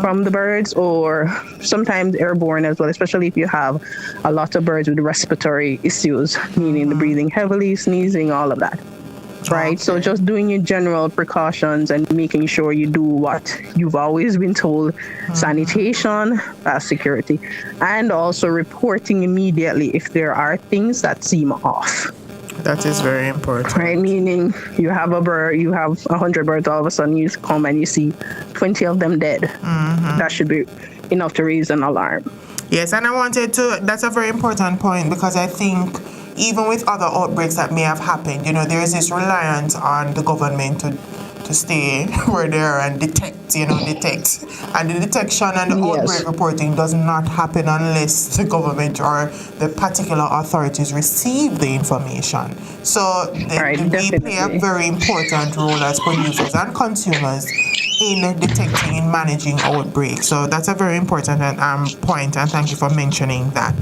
from the birds, or sometimes airborne as well, especially if you have a lot of birds with respiratory issues, meaning the breathing heavily, sneezing, all of that. Right, so just doing your general precautions and making sure you do what you've always been told: sanitation, security, and also reporting immediately if there are things that seem off. That is very important. Right, meaning you have a bird, you have 100 birds, all of a sudden you come and you see 20 of them dead. That should be enough to raise an alarm. Yes, and I wanted to, that's a very important point, because I think even with other outbreaks that may have happened, there is this reliance on the government to stay where they are and detect. And the detection and the outbreak reporting does not happen unless the government or the particular authorities receive the information. So we play a very important role as producers and consumers in detecting and managing outbreaks. So that's a very important point, and thank you for mentioning that.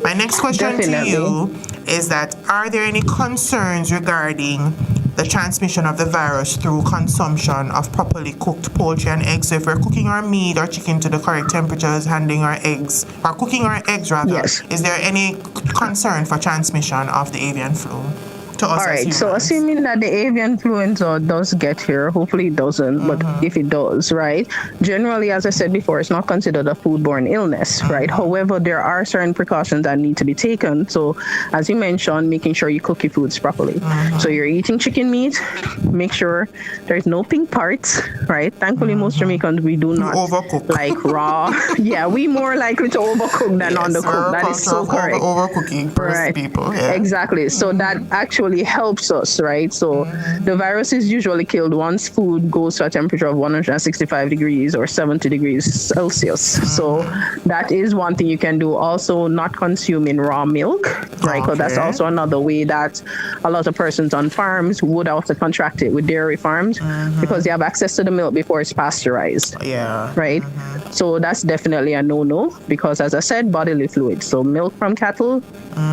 My next question to you is that, are there any concerns regarding the transmission of the virus through consumption of properly cooked poultry and eggs? So if we're cooking our meat or chicken to the correct temperatures, handling our eggs, or cooking our eggs rather, is there any concern for transmission of the avian flu? All right, so assuming that the avian influenza does get here, hopefully it doesn't, but if it does, right, generally, as I said before, it's not considered a foodborne illness, right? However, there are certain precautions that need to be taken. So as you mentioned, making sure you cook your foods properly. So you're eating chicken meat, make sure there's no pink parts, right? Thankfully, most Jamaicans, we do not like raw. We more likely to overcook than undercook. That is so correct. Overcooking for people. Exactly. So that actually helps us, right? So the virus is usually killed once food goes to a temperature of 165 degrees or 70 degrees Celsius. So that is one thing you can do. Also, not consuming raw milk, right? Because that's also another way that a lot of persons on farms would also contract it with dairy farms, because they have access to the milk before it's pasteurized. Right? So that's definitely a no-no, because as I said, bodily fluids. So milk from cattle,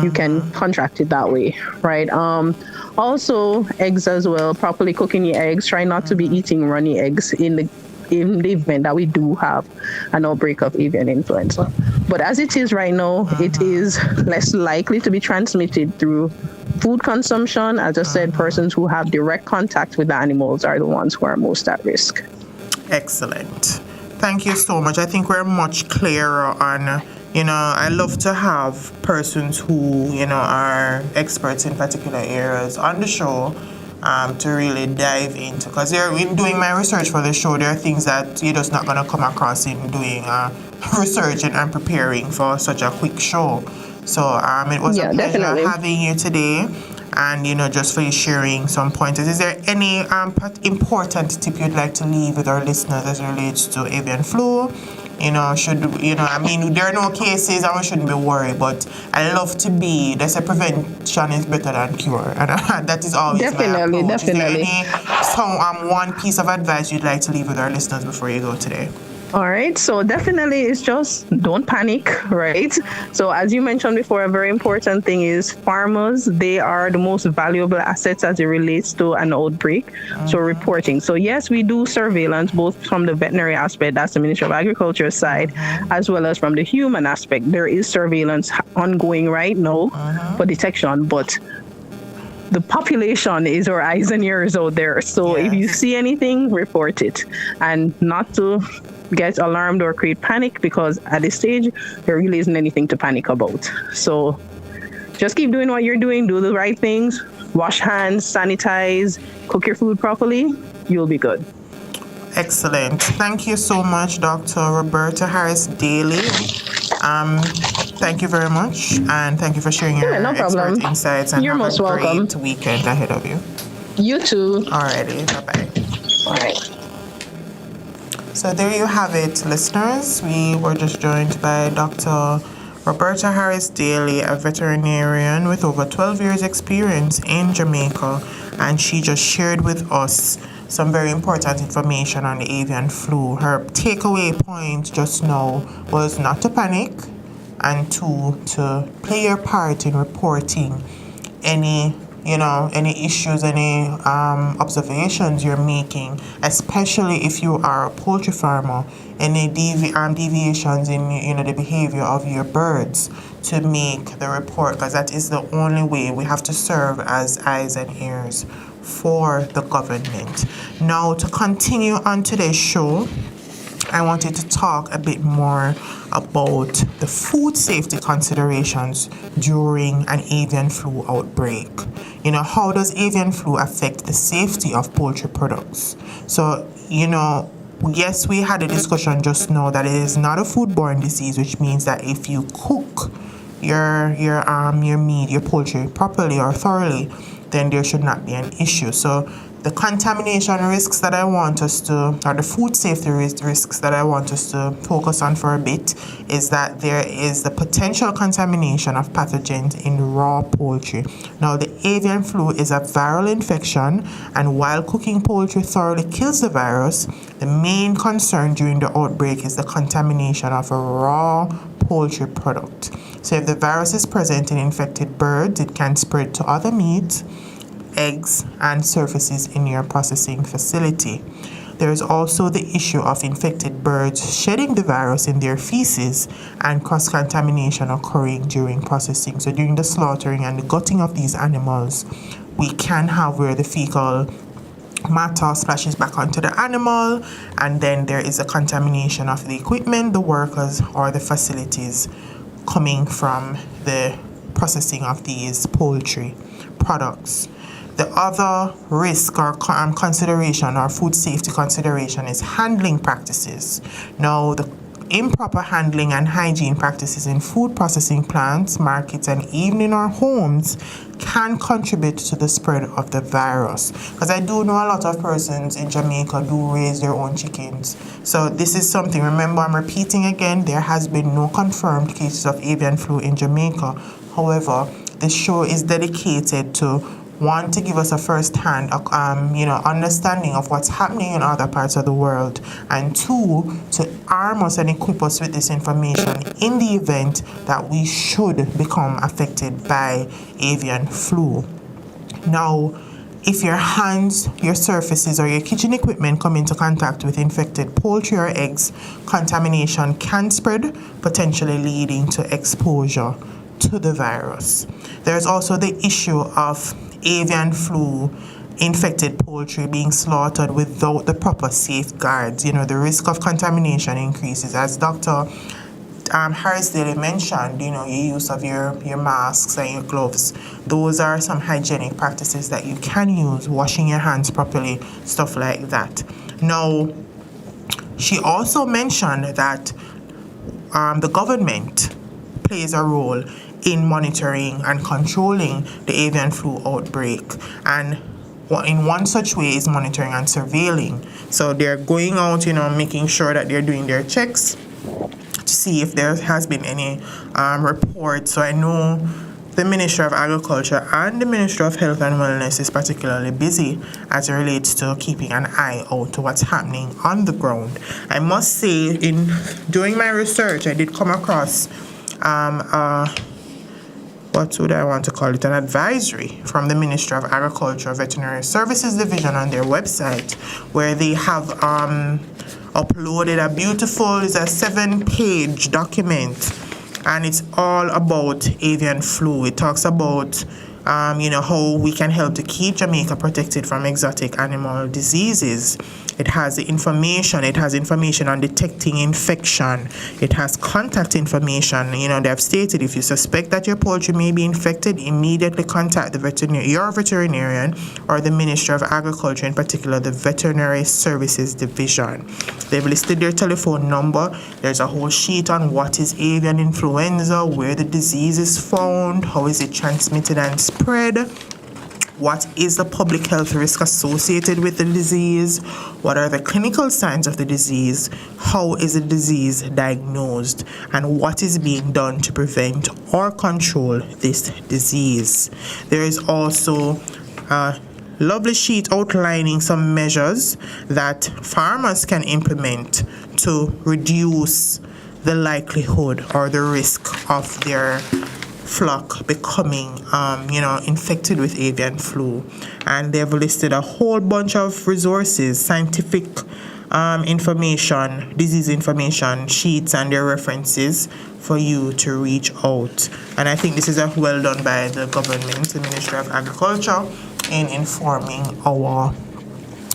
you can contract it that way, right? Also, eggs as well. Properly cooking your eggs. Try not to be eating runny eggs in the event that we do have an outbreak of avian influenza. But as it is right now, it is less likely to be transmitted through food consumption. As I said, persons who have direct contact with the animals are the ones who are most at risk. Excellent. Thank you so much. I think we're much clearer on, I love to have persons who, are experts in particular areas on the show to really dive into. Because in doing my research for the show, there are things that you're just not going to come across in doing research and preparing for such a quick show. So it was a pleasure having you today. And, just for you sharing some pointers. Is there any important tip you'd like to leave with our listeners as it relates to avian flu? There are no cases and we shouldn't be worried, but I love to they say prevention is better than cure. And that is always my approach. Is there one piece of advice you'd like to leave with our listeners before you go today? All right, so definitely it's just don't panic, right? So as you mentioned before, a very important thing is farmers, they are the most valuable assets as it relates to an outbreak. So reporting. So yes, we do surveillance both from the veterinary aspect, that's the Ministry of Agriculture side, as well as from the human aspect. There is surveillance ongoing right now for detection, but the population is our eyes and ears out there. So if you see anything, report it, and not to get alarmed or create panic, because at this stage there really isn't anything to panic about. So just keep doing what you're doing, do the right things, wash hands, sanitize, cook your food properly, you'll be good. Excellent. Thank you so much, Dr. Roberta Harris Daly. Thank you very much, and thank you for sharing your expert insights, and you're most welcome. Great weekend ahead of you. You too. Alrighty, bye-bye. All right. So there you have it, listeners. We were just joined by Dr. Roberta Harris Daly, a veterinarian with over 12 years experience in Jamaica, and she just shared with us some very important information on the avian flu. Her takeaway point just now was not to panic, and to play your part in reporting any issues, any observations you're making, especially if you are a poultry farmer, any deviations in the behavior of your birds, to make the report, because that is the only way. We have to serve as eyes and ears for the government. Now, to continue on today's show, I wanted to talk a bit more about the food safety considerations during an avian flu outbreak. You know, how does avian flu affect the safety of poultry products? So, you know, yes, we had a discussion just now that it is not a foodborne disease, which means that if you cook your meat, your poultry properly or thoroughly, then there should not be an issue. So the contamination risks that I want us to, or the food safety risks that I want us to focus on for a bit, is that there is the potential contamination of pathogens in raw poultry. Now, the avian flu is a viral infection, and while cooking poultry thoroughly kills the virus, the main concern during the outbreak is the contamination of a raw poultry product. So if the virus is present in infected birds, it can spread to other meat, eggs, and surfaces in your processing facility. There is also the issue of infected birds shedding the virus in their feces and cross-contamination occurring during processing. So during the slaughtering and the gutting of these animals, we can have where the fecal matter splashes back onto the animal, and then there is a contamination of the equipment, the workers, or the facilities coming from the processing of these poultry products. The other risk or consideration or food safety consideration is handling practices. Now, the improper handling and hygiene practices in food processing plants, markets, and even in our homes can contribute to the spread of the virus. Because I do know a lot of persons in Jamaica do raise their own chickens. So this is something, remember, I'm repeating again, there has been no confirmed cases of avian flu in Jamaica. However, this show is dedicated to one, to give us a first-hand understanding of what's happening in other parts of the world, and two, to arm us and equip us with this information in the event that we should become affected by avian flu. Now, if your hands, your surfaces, or your kitchen equipment come into contact with infected poultry or eggs, contamination can spread, potentially leading to exposure to the virus. There's also the issue of avian flu infected poultry being slaughtered without the proper safeguards. You know, the risk of contamination increases. As Dr. Harris Daly mentioned, you know, your use of your masks and your gloves. Those are some hygienic practices that you can use, washing your hands properly, stuff like that. Now, she also mentioned that the government plays a role in monitoring and controlling the avian flu outbreak, and in one such way is monitoring and surveilling. So they're going out, you know, making sure that they're doing their checks to see if there has been any reports. So I know the Ministry of Agriculture and the Ministry of Health and Wellness is particularly busy as it relates to keeping an eye out to what's happening on the ground. I must say, during my research, I did come across what would I want to call it, an advisory from the Ministry of Agriculture Veterinary Services Division on their website, where they have uploaded a 7-page document, and it's all about avian flu. It talks about how we can help to keep Jamaica protected from exotic animal diseases. It has information. It has information on detecting infection. It has contact information. You know, they have stated if you suspect that your poultry may be infected, immediately contact your veterinarian or the Ministry of Agriculture, in particular the Veterinary Services Division. They've listed their telephone number. There's a whole sheet on what is avian influenza, where the disease is found, how is it transmitted and spread, what is the public health risk associated with the disease, what are the clinical signs of the disease, how is the disease diagnosed, and what is being done to prevent or control this disease. There is also a lovely sheet outlining some measures that farmers can implement to reduce the likelihood or the risk of their flock becoming infected with avian flu. And they've listed a whole bunch of resources, scientific information, disease information sheets, and their references for you to reach out. And I think this is well done by the government, the Ministry of Agriculture, in informing our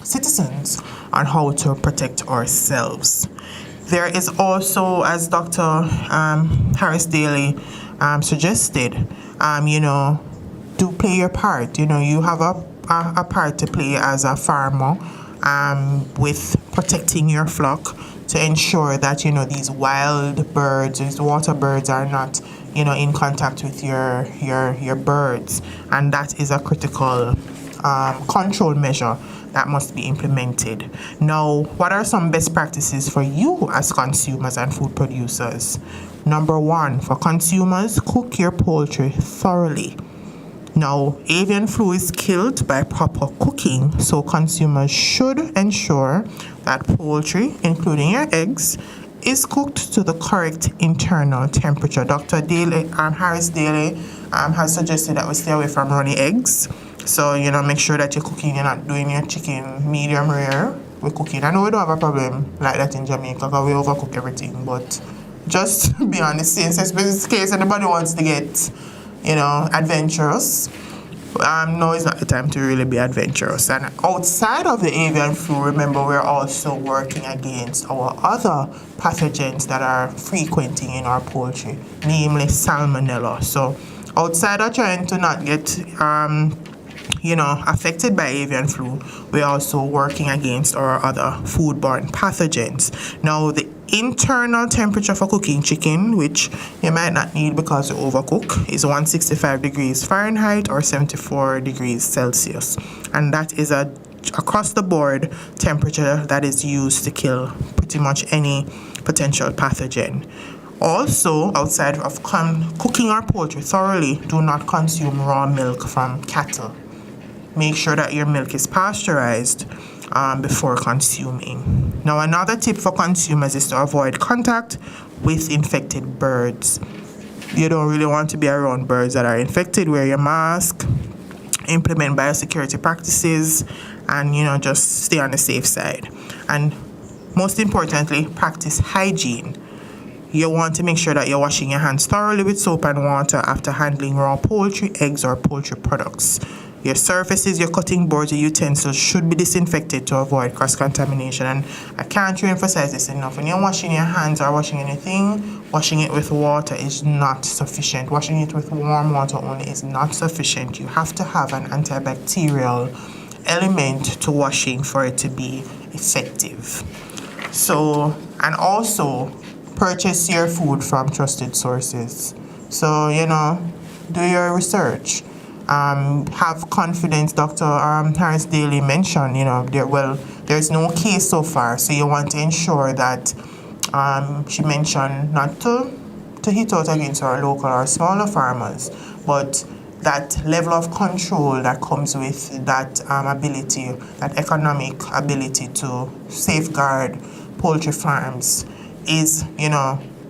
citizens on how to protect ourselves. There is also, as Dr. Harris Daly suggested, do play your part. You have a part to play as a farmer with protecting your flock to ensure that, these wild birds, these water birds are not, in contact with your birds. And that is a critical control measure that must be implemented. Now, what are some best practices for you as consumers and food producers? Number one, for consumers, cook your poultry thoroughly. Now, avian flu is killed by proper cooking, so consumers should ensure that poultry, including your eggs, is cooked to the correct internal temperature. Dr. Harris Daly has suggested that we stay away from runny eggs. So, make sure that you're cooking, you're not doing your chicken medium rare. We're cooking. I know we don't have a problem like that in Jamaica because we overcook everything, but just be on the safe side, in case anybody wants to get, adventurous. No, it's not the time to really be adventurous. And outside of the avian flu, remember, we're also working against our other pathogens that are frequenting in our poultry, namely salmonella. So outside of trying to not get affected by avian flu, we're also working against our other foodborne pathogens. Now, the internal temperature for cooking chicken, which you might not need because you overcook, is 165 degrees Fahrenheit or 74 degrees Celsius. And that is a across the board temperature that is used to kill pretty much any potential pathogen. Also, outside of cooking our poultry thoroughly, do not consume raw milk from cattle. Make sure that your milk is pasteurized before consuming. Now, another tip for consumers is to avoid contact with infected birds. You don't really want to be around birds that are infected. Wear your mask, implement biosecurity practices, and just stay on the safe side. And most importantly, practice hygiene. You want to make sure that you're washing your hands thoroughly with soap and water after handling raw poultry, eggs, or poultry products. Your surfaces, your cutting boards, your utensils should be disinfected to avoid cross-contamination. And I can't emphasize this enough. When you're washing your hands or washing anything, washing it with water is not sufficient. Washing it with warm water only is not sufficient. You have to have an antibacterial element to washing for it to be effective. So, and also purchase your food from trusted sources. So, do your research. Have confidence. Dr. Harris Daly mentioned, there's no case so far, so you want to ensure that she mentioned not to hit out against our local or smaller farmers, but that level of control that comes with that ability, that economic ability to safeguard poultry farms is,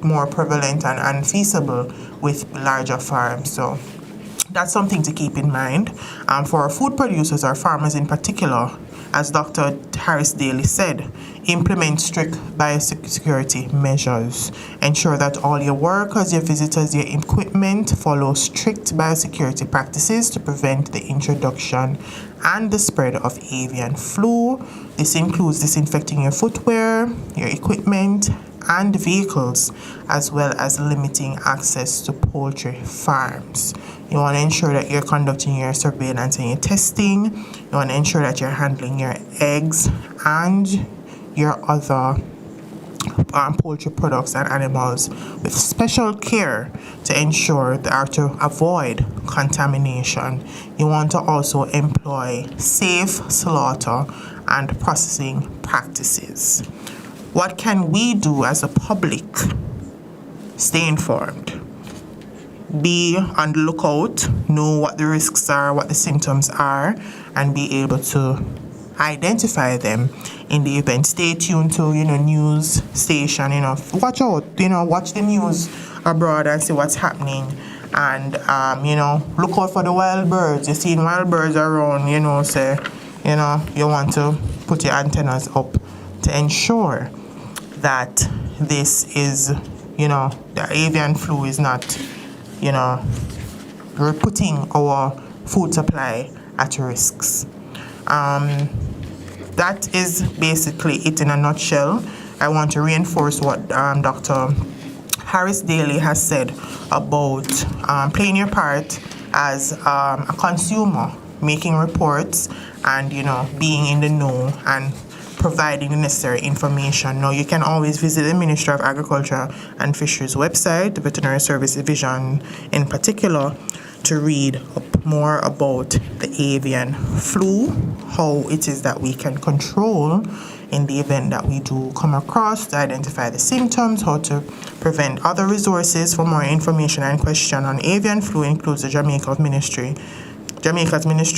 more prevalent and feasible with larger farms. So that's something to keep in mind. For our food producers, our farmers in particular, as Dr. Harris Daly said, implement strict biosecurity measures. Ensure that all your workers, your visitors, your equipment follow strict biosecurity practices to prevent the introduction and the spread of avian flu. This includes disinfecting your footwear, your equipment, and vehicles, as well as limiting access to poultry farms. You want to ensure that you're conducting your surveillance and your testing. You want to ensure that you're handling your eggs and your other poultry products and animals with special care to ensure or to avoid contamination. You want to also employ safe slaughter and processing practices. What can we do as a public? Stay informed. Be on the lookout, know what the risks are, what the symptoms are, and be able to identify them in the event. Stay tuned to, news station, watch out, watch the news abroad and see what's happening. And, look out for the wild birds. You're seeing wild birds around, you want to put your antennas up to ensure that this is, the avian flu is not, we're putting our food supply at risks. That is basically it in a nutshell. I want to reinforce what Dr. Harris Daly has said about playing your part as a consumer, making reports and, being in the know and providing the necessary information. Now, you can always visit the Ministry of Agriculture and Fisheries website, the Veterinary Service Division in particular, to read up more about the avian flu, how it is that we can control in the event that we do come across, to identify the symptoms, how to prevent. Other resources for more information and question on avian flu includes the Jamaica's Ministry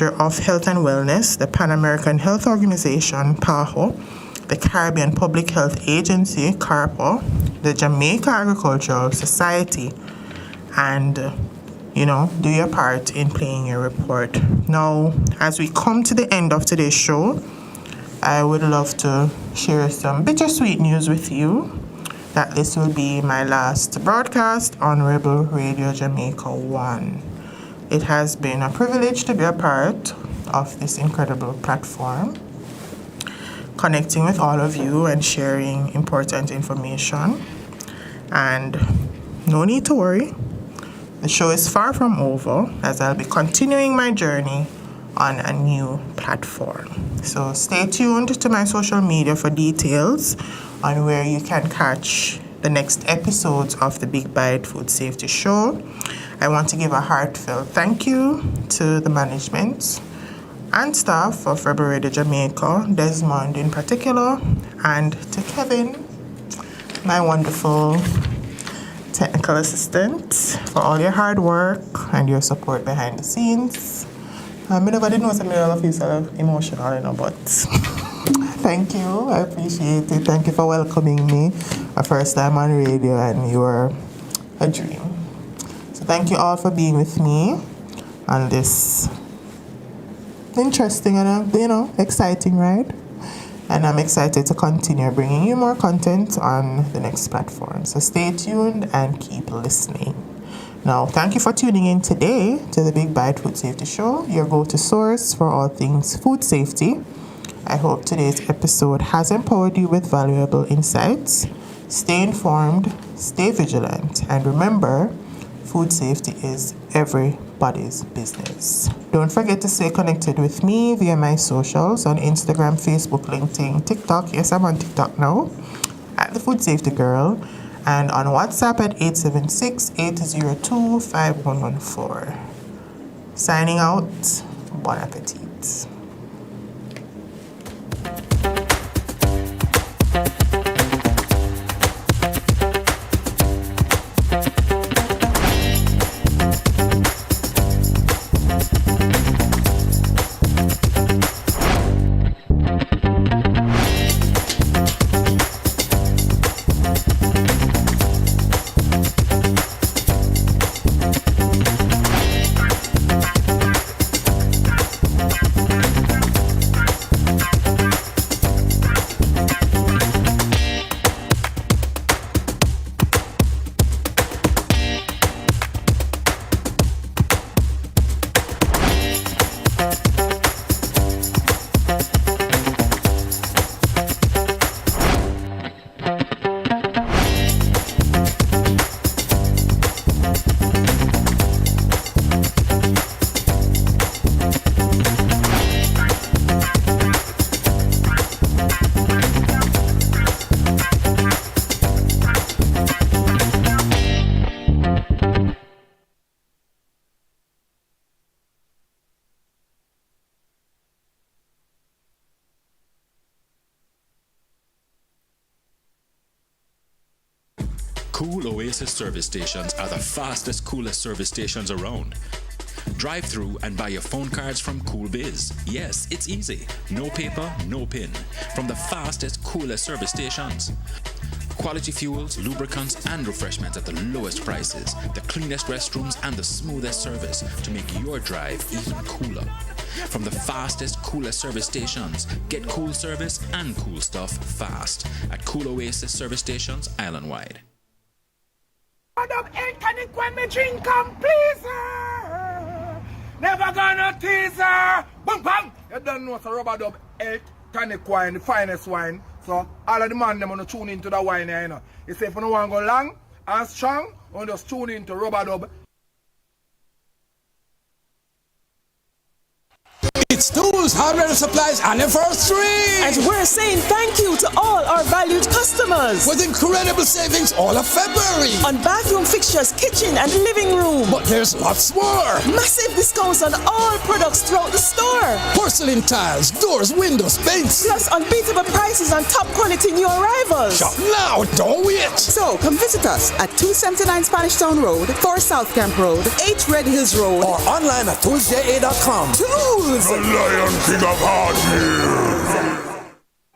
of Health and Wellness, the Pan American Health Organization, PAHO, the Caribbean Public Health Agency, CARPO, the Jamaica Agricultural Society, and do your part in playing your report. Now, as we come to the end of today's show, I would love to share some bittersweet news with you that this will be my last broadcast on Rebel Radio Jamaica 1. It has been a privilege to be a part of this incredible platform, connecting with all of you and sharing important information. And no need to worry, the show is far from over, as I'll be continuing my journey on a new platform. So stay tuned to my social media for details on where you can catch the next episodes of the Big Bite Food Safety Show. I want to give a heartfelt thank you to the management and staff of Rebel Radio Jamaica, Desmond in particular, and to Kevin, my wonderful technical assistant, for all your hard work and your support behind the scenes. I never know some of you so emotional, but thank you. I appreciate it. Thank you for welcoming me my first time on radio, and you are a dream. So thank you all for being with me on this interesting and exciting ride. And I'm excited to continue bringing you more content on the next platform. So stay tuned and keep listening. Now, thank you for tuning in today to the Big Bite Food Safety Show, your go-to source for all things food safety. I hope today's episode has empowered you with valuable insights. Stay informed, stay vigilant, and remember, food safety is everybody's business. Don't forget to stay connected with me via my socials on Instagram, Facebook, LinkedIn, TikTok. Yes, I'm on TikTok now, at The Food Safety Girl, and on WhatsApp at 876-802-5114. Signing out. Bon appetit. Cool Oasis service stations are the fastest, coolest service stations around. Drive through and buy your phone cards from Cool Biz. Yes, it's easy. No paper, no pin. From the fastest, coolest service stations. Quality fuels, lubricants, and refreshments at the lowest prices, the cleanest restrooms, and the smoothest service to make your drive even cooler. From the fastest, coolest service stations, get cool service and cool stuff fast at Cool Oasis service stations island-wide. Madam, can when me drink come, please? Never gonna tease her. Bang bang. You don't know, so rubber dub 8 tonic wine, the finest wine. So all of the man them want to tune into the wine here, you know. He say if you don't want to go long and strong, you just tune into Rubber Dub. It's Tools, Hardware and Supplies Anniversary! And we're saying thank you to all our valued customers. With incredible savings all of February. On bathroom fixtures, kitchen and living room. But there's lots more. Massive discounts on all products throughout the store. Porcelain tiles, doors, windows, paints. Plus unbeatable prices on top quality new arrivals. Shop now, don't wait. So come visit us at 279 Spanish Town Road, 4 South Camp Road, 8 Red Hills Road. Or online at toolsja.com. Tools! Lion King of Hardware.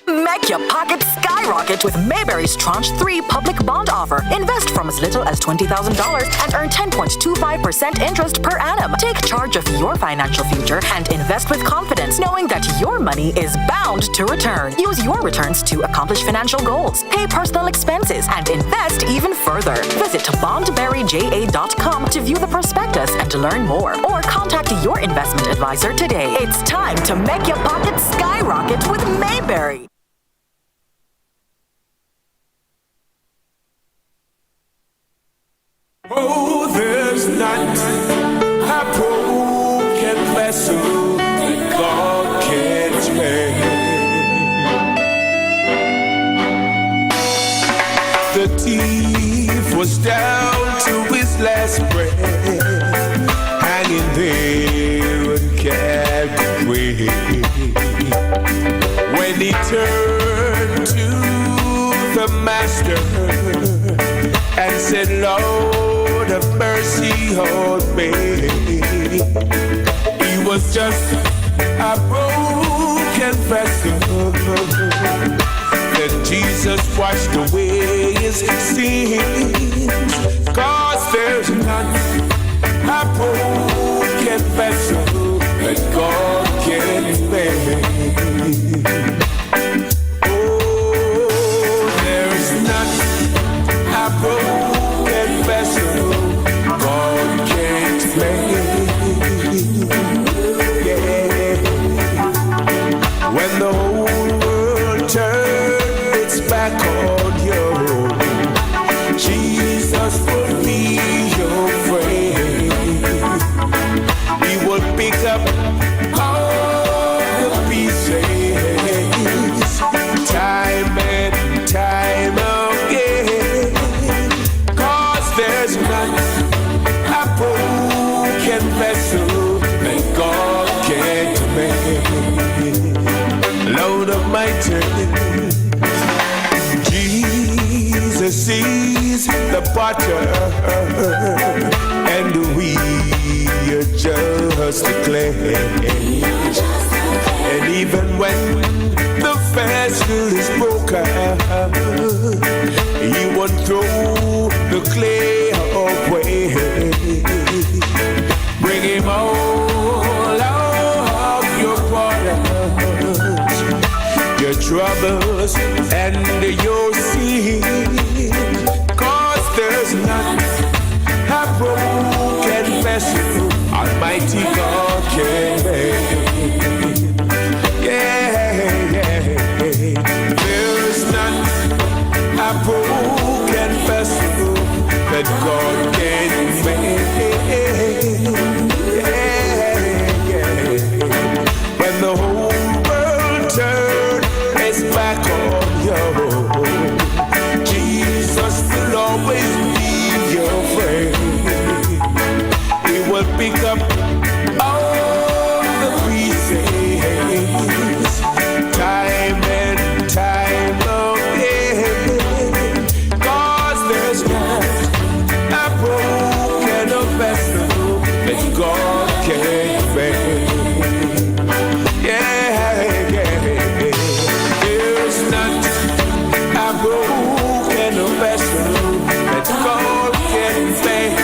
Make your pockets skyrocket with Mayberry's Tranche 3 public bond offer. Invest from as little as $20,000 and earn 10.25% interest per annum. Take charge of your financial future and invest with confidence, knowing that your money is bound to return. Use your returns to accomplish financial goals, pay personal expenses, and invest even further. Visit bondberryja.com to view the prospectus and to learn more, or contact your investment advisor today. It's time to make your pockets skyrocket with Mayberry. Oh, there's not a broken vessel that God can't mend. The thief was down to his last breath, hanging there and can't wait. When he turned to the master and said, Lord, have mercy on me. He was just a broken vessel. Then Jesus washed away his sins. 'Cause there's not a broken vessel that God can make. Oh, there's not a broken vessel God can't make. Yeah. When the whole world turns its back on you, Jesus will be your friend. He will pick up all the pieces, time and time again. 'Cause there's not a broken vessel that God can't make. Lord Almighty, Jesus sees the potter, and we are just the clay. And even when the vessel is broken, he won't throw the clay away. Bring him all of your problems, your troubles, and your sin. 'Cause there's not a broken vessel Almighty God can make. Yeah, yeah. There's not a broken vessel that God can make. Yeah, yeah. When the whole world turns its back on you, Jesus will always be your friend. He will pick up all the pieces, time and time again. 'Cause there's not a broken vessel that God can't make. Yeah, yeah. There's not a broken vessel that God can make.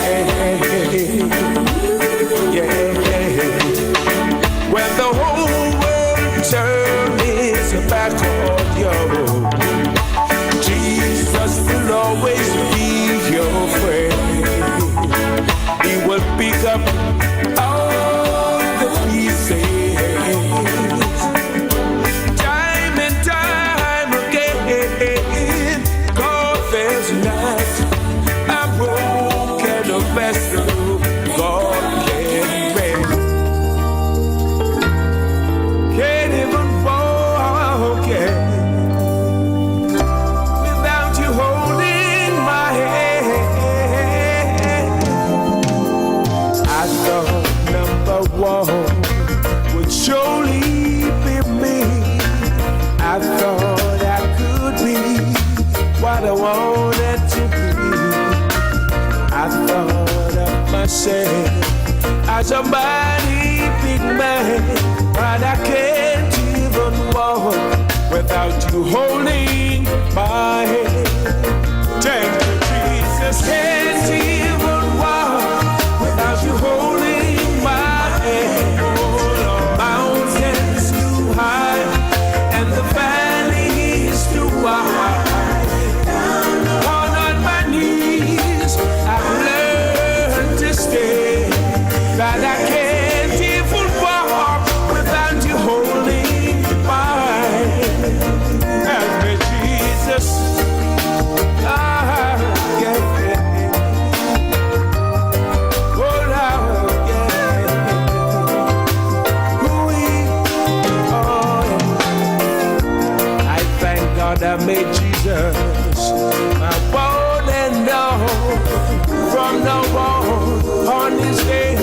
Yeah. When the whole world turns its back on you, Jesus will always be your friend. He will pick up all the pieces, time and time again. want would surely be me. I thought I could be what I wanted to be. I thought of myself as a mighty big man, but I can't even walk without you holding my hand. Thank you, Jesus. Can't even walk without you holding my hand. Oh, mountains too high and the valley is too wide. Down on my knees, I've learned to stay. That I can't even walk without you holding my hand. Help me, Jesus. Ah, yeah. Oh, Lord, yeah. I thank God I made Jesus my one and all. From now on this day,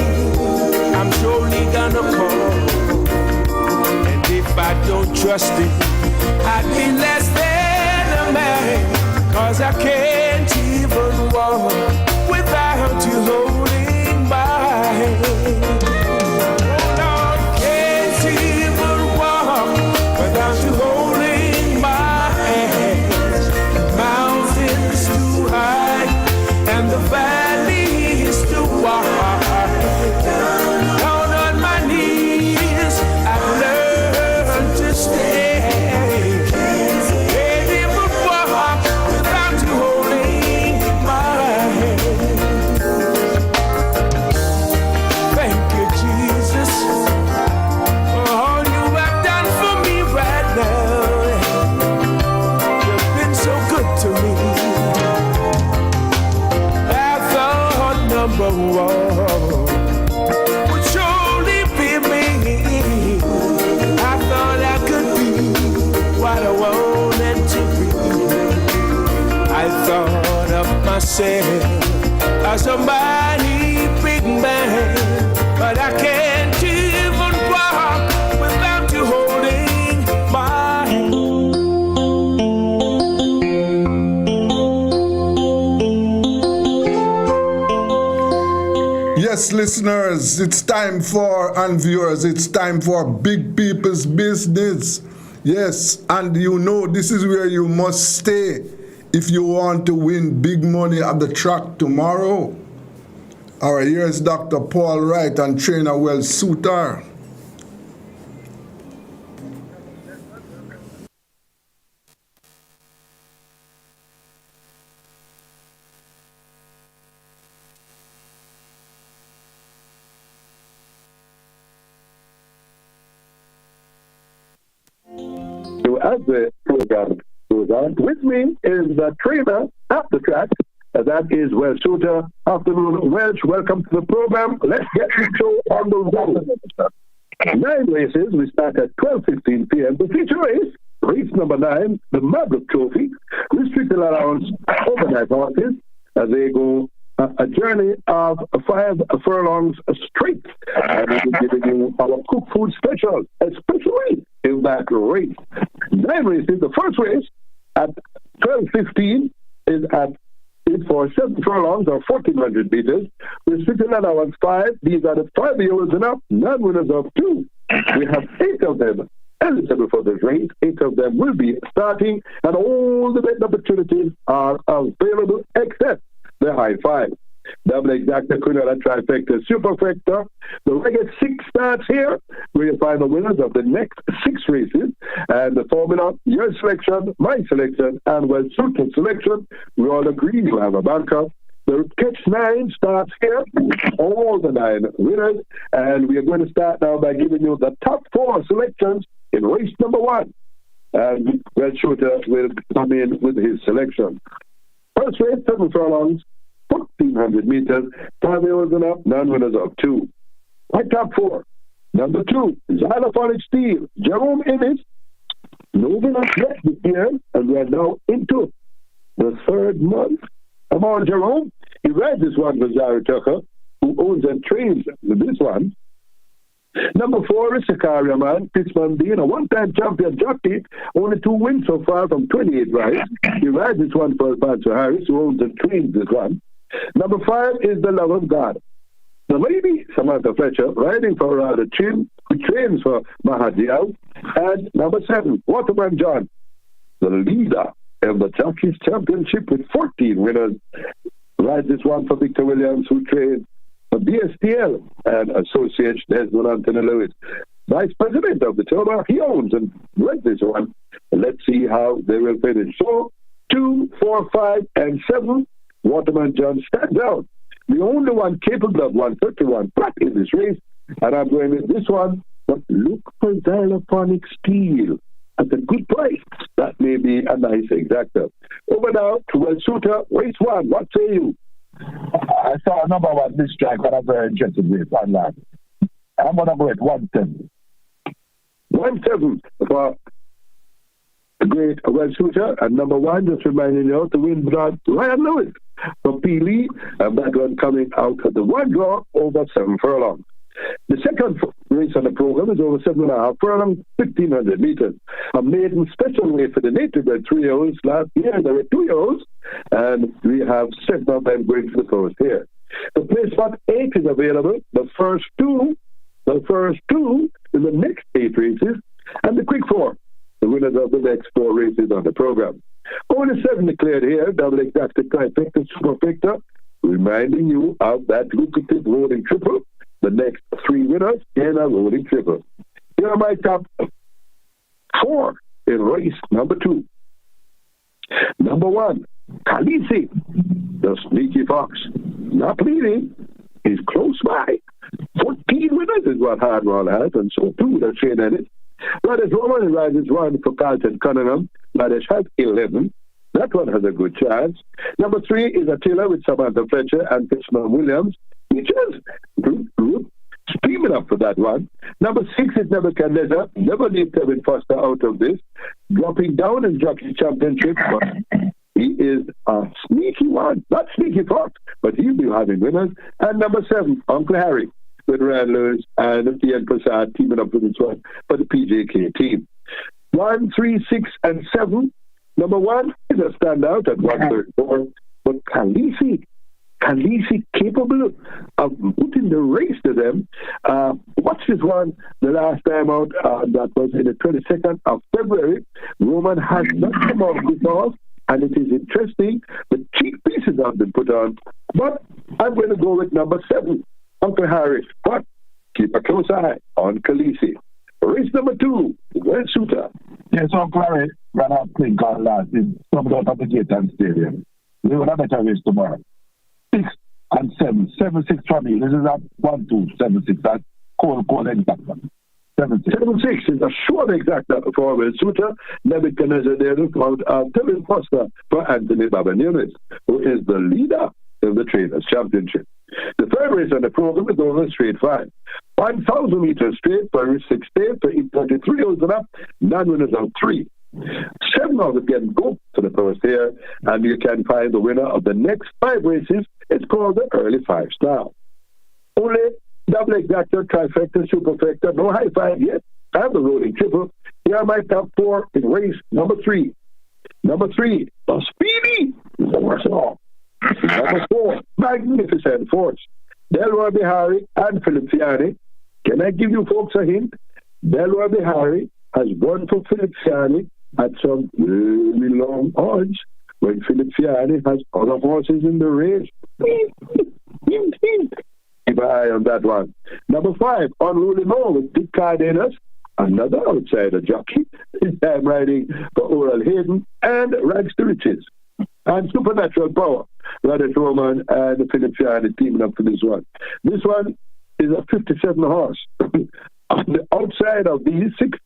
I'm surely gonna call. And if I don't trust it, I'd be less than a man. Cause I can't even walk without you holding my hand. Oh Lord, can't even walk without you holding my hand. Mountains too high and the valley is too wide. Down on my knees, I've learned to stay. Can't even walk without you holding my hand. Thank you, Jesus, for all you have done for me right now. You've been so good to me. I thought number one would surely be me. I thought I could be what I wanted to be. I thought of myself as a mighty big man, but I can't even walk without you holding my hand. Yes, listeners, it's time for, and viewers, it's time for Big People's Business. Yes, and you know this is where you must stay if you want to win big money at the track tomorrow. All right, here's Dr. Paul Wright and trainer Well Suitor. As the program goes on, with me is the trainer at the track. That is Welsh Suitor. Afternoon, Welsh. Welcome to the program. Let's get the show on the road. 9 races. We start at 12:15 p.m. The feature race number 9, the Maverick Trophy, restricted allowance overnight horses as they go a journey of 5 furlongs straight. And we will be giving you our cook food special, especially in that race. 9 races. The first race at 12:15 is for 7 furlongs or 1,400 meters. Restricted allowance 5. These are the 5-year-olds and up, non-winners of 2. We have 8 of them eligible for this race. 8 of them will be starting, and all the betting opportunities are available except the high 5. Double exacta, quinella, trifecta, superfecta. The regular 6 starts here, where you find the winners of the next 6 races. And the formula, your selection, my selection, and Well Suitor selection. We all agree you have a banker. The catch 9 starts here, all the 9 winners. And we are going to start now by giving you the top 4 selections in race number 1. And Well Suitor will come in with his selection. First race, 7 furlongs, 1,400 meters, 5-year-olds and up, non-winners of 2. My top 4. Number 2, Xylophonic Steel, Jerome Ennis. No winners yet this year, and we are now into the 3rd month. Come on, Jerome. He rides this one with Zara Tucker, who owns and trains this one. Number 4 is Sakaria, man. Pittsman being a one-time champion jockey, only 2 wins so far from 28 rides. He rides this one for Pancho Harris, who owns and trains this one. Number 5 is The Love of God. The lady, Samantha Fletcher, riding for the Chin, who trains for Mahadial. And number 7, Waterman John, the leader of the Jockeys Championship with 14 winners, rides this one for Victor Williams, who trains for BSTL and Associates Desmond Anthony Lewis. Vice President of the Toba, he owns and rides this one. Let's see how they will finish. So, 2, 4, 5, and 7, Waterman John stands out. The only one capable of 131 flat in this race, and I'm going with this one. But look for Xylophonic Steel at a good price. That may be a nice exactor. Over now to Welsuta, race 1. What say you? I saw number 1 this strike, but I'm very interested with one lad. I'm going to go at 1-7. 1-7 for the great Welsuta, and number 1, just reminding you to win blood Ryan Lewis from P. Lee, and that one coming out of the 1 draw over 7 furlongs. The second race on the program is over 7.5 furlongs, 1,500 meters. A maiden special way for the native bred 3-year-olds. Last year there were 2-year-olds, and we have 7 of them going to the first here. The place spot 8 is available. The first two in the next 8 races, and the quick 4, the winners of the next 4 races on the program. Only 7 declared here. Double exact trifecta, superfecta, reminding you of that lucrative rolling triple. The next 3 winners in a rolling triple. Here are my top 4 in race number 2. Number 1, Khaleesi, the Sneaky Fox. Not leading, he's close by. 14 winners is what Hardwell has, and so too does Shane Ennis. Radish Roman rides 1 for Carlton Cunningham. Radish has 11. That one has a good chance. Number 3 is Attila with Samantha Fletcher and Pittsman Williams. Which is group streaming up for that one. Number 6 is Nebuchadnezzar. Never leave Kevin Foster out of this. Dropping down in Jockey Championship. He is a sneaky one. Not sneaky fox, but he'll be having winners. And number 7, Uncle Harry with Ryan Lewis and Ian Prasad teaming up with this one for the PJK team. 1, 3, 6, and 7. Number 1 is a standout at 134. But Khaleesi capable of putting the race to them. Watch this one the last time out. That was in the 22nd of February. Roman has not come out before, and it is interesting. The cheap pieces have been put on. But I'm going to go with number 7, Uncle Harris. But keep a close eye on Khaleesi. Race number 2, Red Shooter. Yes, Uncle Harris ran out playing card last in some out of the Gator Stadium. We will have a better race tomorrow. 6 and 7. 7-6 for me. This is a 1-2, 7-6. That's cold exact. 7-6. 7-6 is a short exact for Will Suter. Nebuchadnezzar there look out Kevin Foster for Anthony Babanunes, who is the leader of the Trainers Championship. The third race on the program is over straight 5. 1,000 meters straight for 6 days for 33 olds and up. Non-winners of 3. 7 of them can go to the first here, and you can find the winner of the next 5 races. It's called the Early 5 Star. Only double exactor, trifecta, superfecta, no high 5 yet. I have the rolling triple. Here are my top 4 in race number 3. Number 3, the Speedy, the worst of all. Number 4, Magnificent Force. Delroy Bihari and Philip Fiani. Can I give you folks a hint? Delroy Bihari has won for Philip Fiani at some really long odds when Philip Fiani has other horses in the race. Keep an eye on that one. Number 5, Unruly Mo with Dick Cardenas, another outsider jockey, this time riding for Oral Hayden and Rags to Riches. And Supernatural Power, Radish Roman and Philip Fiani teaming up for this one. This one is a 57 horse. On the outside of these 6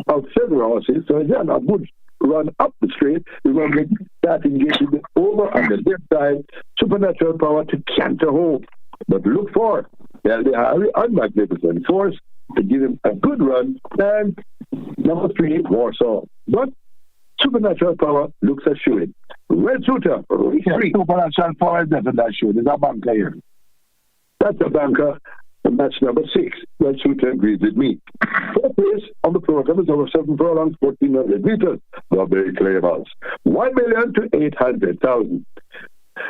of 7 horses, so again, a good run up the straight. We're going to start engaging the over on the left side, Supernatural Power to canter home. But look for the Harry and Magnificent Force to give him a good run. And number 3, Warsaw. But Supernatural Power looks a shooting. Red Shooter, race 3. Supernatural Power is definitely that shoe. There's a banker here. That's a banker. match number 6. Well, Shooter agrees with me. Fourth race on the program is over 7 furlongs, 1,400 meters. Very clear amounts. 1 million to 800,000.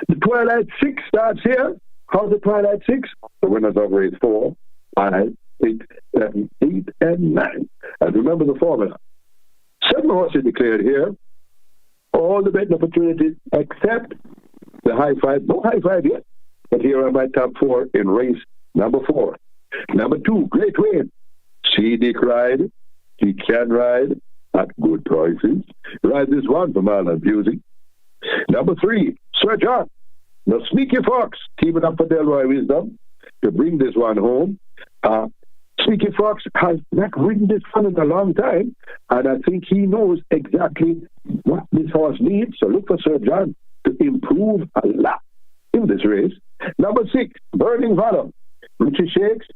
The Twilight 6 starts here. How's the Twilight 6? The winners of race 4, 5, 6, 7, 8, and 9. And remember the formula. 7 horses declared here. All the betting opportunities except the high five. No high five yet. But here are my top 4 in race number 4. Number 2, Great Wayne. See Dick ride. He can ride at good prices. Ride this one for Marlon Busey. Number 3, Sir John. Now, Sneaky Fox, teaming up for Delroy Wisdom to bring this one home. Sneaky Fox has not ridden this one in a long time, and I think he knows exactly what this horse needs. So look for Sir John to improve a lot in this race. Number 6, Burning Valor. Richie Shakes,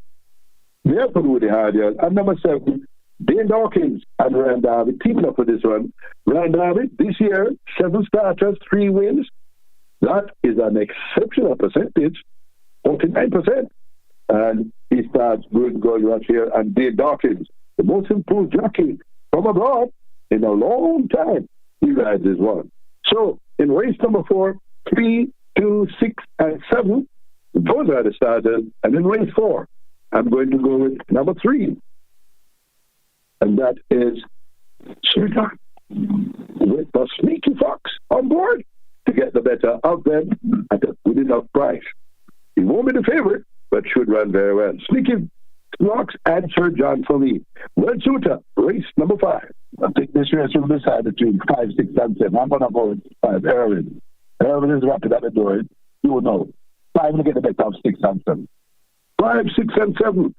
they're for Woody Hardier. And number 7, Dane Dawkins and Ryan Darby teaming up for this one. Ryan Darby, this year, 7 starters, 3 wins. That is an exceptional percentage, 49%. And he starts good going right here. And Dane Dawkins, the most improved jockey from abroad in a long time, he rides this one. So in race number 4, 3, 2, 6, and 7, those are the starters. And in race 4, I'm going to go with number 3. And that is Sir John with the Sneaky Fox on board to get the better of them at a good enough price. He won't be the favorite, but should run very well. Sneaky Fox and Sir John for me. Well, Shooter, race number 5. I think this race will decide between 5, 6, and 7. I'm going to go with 5. Erwin. Erwin is rapid at the door. You know. 5 will get the better of 6 and 7. 5, 6, and 7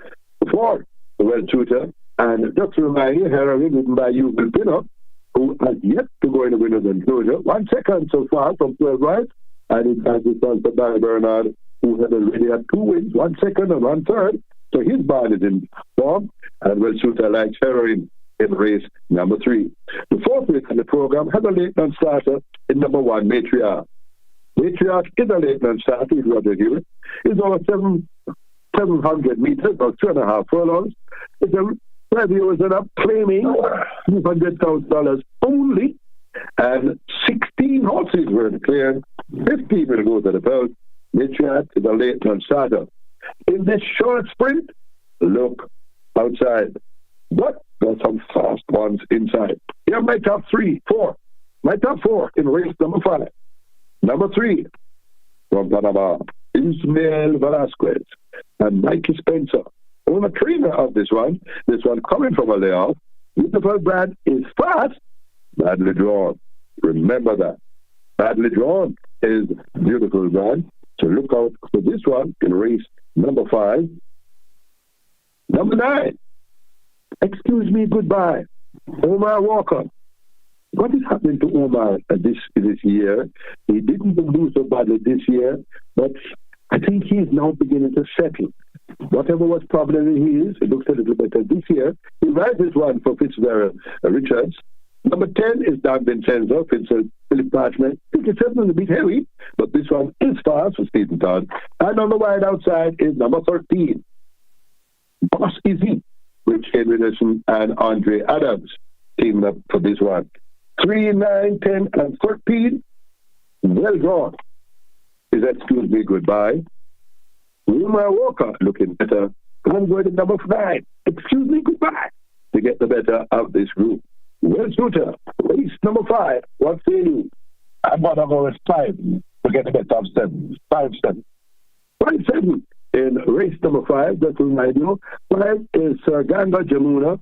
for the Well Shooter. And just to remind you, Erwin written by Eugene Pinnock, who has yet to go in the winner's enclosure. 1 second so far from 12 right. And it has this one for Barry Bernard, who had already had 2 wins, 1 second and 1 third. So his barn is in form. And Well Shooter likes Heroin in race number 3. The 4th race in the program has a late non-starter in number 1, Matriarch. Matriarch is a late non-starter, if Roger Hewitt. It's over 700 meters, or 2.5 furlongs. It's a review is up claiming $200,000 only, and 16 horses were declared. 15 will go to the post. Matriarch is a late non-starter. In this short sprint, look outside. But there's some fast ones inside. Here are my top 3, 4. My top 4 in race number 5. Number 3, from Panama, Ismael Velasquez and Mikey Spencer. I'm a trainer of this one. This one coming from a layoff. Beautiful brand is fast, badly drawn. Remember that. Badly drawn is beautiful brand. So look out for this one in race number 5. Number 9. Excuse me, goodbye. Omar Walker. What is happening to Omar this year? He didn't do so badly this year, but I think he is now beginning to settle. Whatever was problem he is, it looks a little better this year. He rides this one for Fitzgerald Richards. Number 10 is Dan Vincenzo, Philip Parchment. 57 is a bit heavy, but this one is fast for Stephen Todd. And on the wide outside is number 13, Boss Easy, with Shane Wilson and Andre Adams teaming up for this one. 3, 9, 10, and 13. Well drawn. Is excuse me, goodbye. Wilma Walker looking better. I'm going to number 9. Excuse me, goodbye. To get the better of this group. Well, Shooter, race number 5. What say you? I'm going to go with 5 to get the better of 7. 5, 7. 5, 7 in race number 5. Just to remind you, 5 is Sir Ganga Jamuna.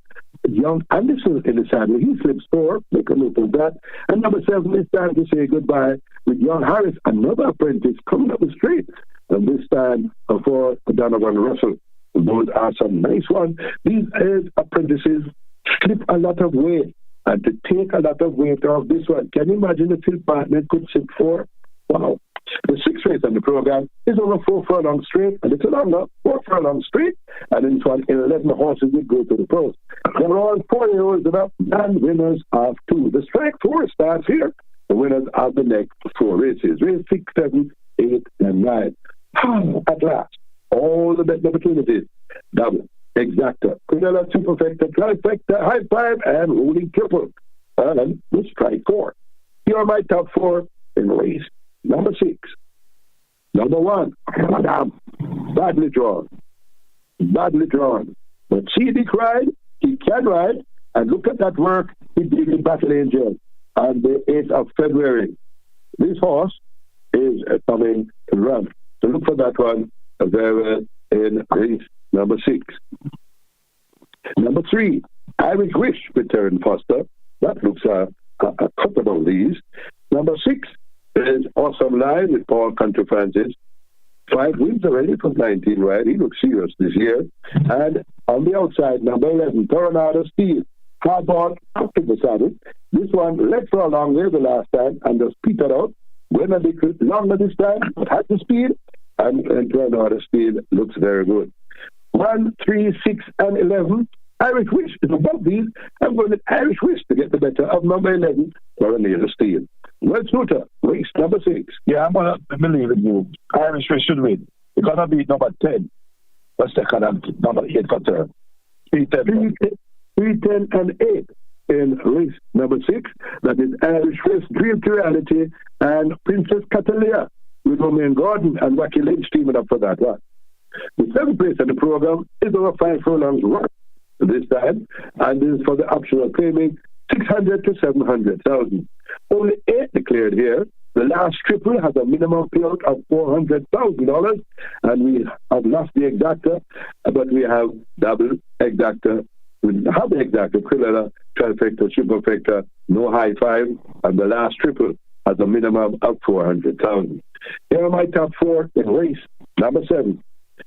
Young Anderson in the saddle. He slips 4. Make a note of that. And number 7 is time to say goodbye with Young Harris, another apprentice coming up the straight. And this time for Donovan Russell. Those are some nice ones. These apprentices slip a lot of weight. And to take a lot of weight off this one, can you imagine if Phil Partner could sit 4? Wow. The 6th race on the program is over 4 furlongs straight, a little longer, 4 furlongs straight, and in this one, 11 horses will go to the post. They're all 4-year-olds and up, and winners of 2. The strike 4 starts here. The winners of the next 4 races. Race 6, 7, 8, and 9. At last, all the betting opportunities. Double, exacta, Quinella, superfecta, trifecta, high five, and ruling triple. And the strike 4. Here are my top 4 in race number 6. Number 1, badly drawn. Badly drawn. But CD cried, he can ride, and look at that work he did in Battle Angel on the 8th of February. This horse is coming to run. So look for that one very well in race number 6. Number 3, Irish Wish with Terran Foster. That looks a couple of these. Number 6 is Awesome Line with Paul Country Francis. 5 wins already from 19, right? He looks serious this year. And on the outside, number 11, Tornado Steel. Hard ball up to the saddle. This one led for a long way the last time and just petered out. Went a bit longer this time, but had the speed. And Tornado Steel looks very good. 1, 3, 6, and 11. Irish Wish is above these. I'm going with Irish Wish to get the better of number 11, Tornado Steel. Well, Suter, race number 6. Yeah, I'm going to believe in you. Irish Wish should win. It's going to be number 10. What's second and number 8 for third? 310. 3, 10, and 8 in race number 6. That is Irish Wish, Dream to Reality, and Princess Catalina with Romain Gordon and Wacky Lynch teaming up for that one. The 7th place in the program is over 5 furlongs run this time, and this is for the optional claiming 600 to 700,000. Only 8 declared here. The last triple has a minimum payout of $400,000, and we have lost the exacta, but we have double exacta. We have the exacta, Quinella, trifecta, superfecta, no high five, and the last triple has a minimum of 400,000. Here are my top 4 in race number 7.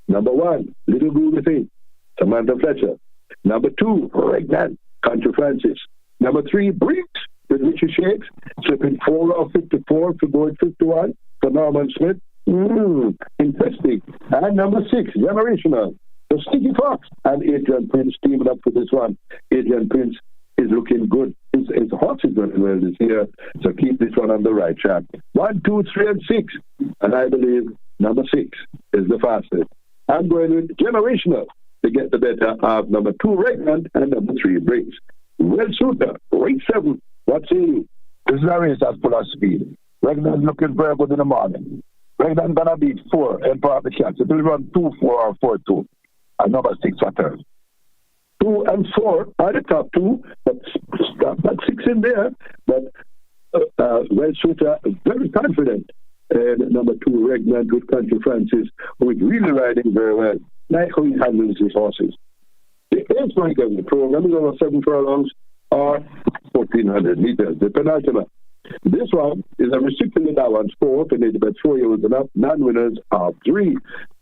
Number 1, Little Groovy Thing, Samantha Fletcher. Number 2, Regnant, Country Francis. Number 3, Briggs with Richie Shakes, slipping 4 of 54 to go at 51 for Norman Smith. Interesting. And number 6, Generational, the Sticky Fox, and Adrian Prince teaming up for this one. Adrian Prince is looking good. His horse is running well this year, so keep this one on the right track. 1, 2, 3, and 6, and I believe number 6 is the fastest. I'm going with Generational to get the better of number 2, Regnant, and number 3, Briggs. Well, Suter, race 7. What's in? This is a race that's full of speed. Regnant looking very good in the morning. Regnant gonna beat 4 Emperor of the Cats. It will run 2, 4, or 4, 2. And number 6 for third. 2 and 4 are the top 2, but 6 in there. But well, Suter very confident. And number 2, Regnant with Country Francis, who is really riding very well. Like how he handles his horses. The 8th rank of the program is over 7 furlongs or 1,400 meters. The penultimate. This one is a restricted allowance 4, and it's about 4 years and up. Non-winners are 3.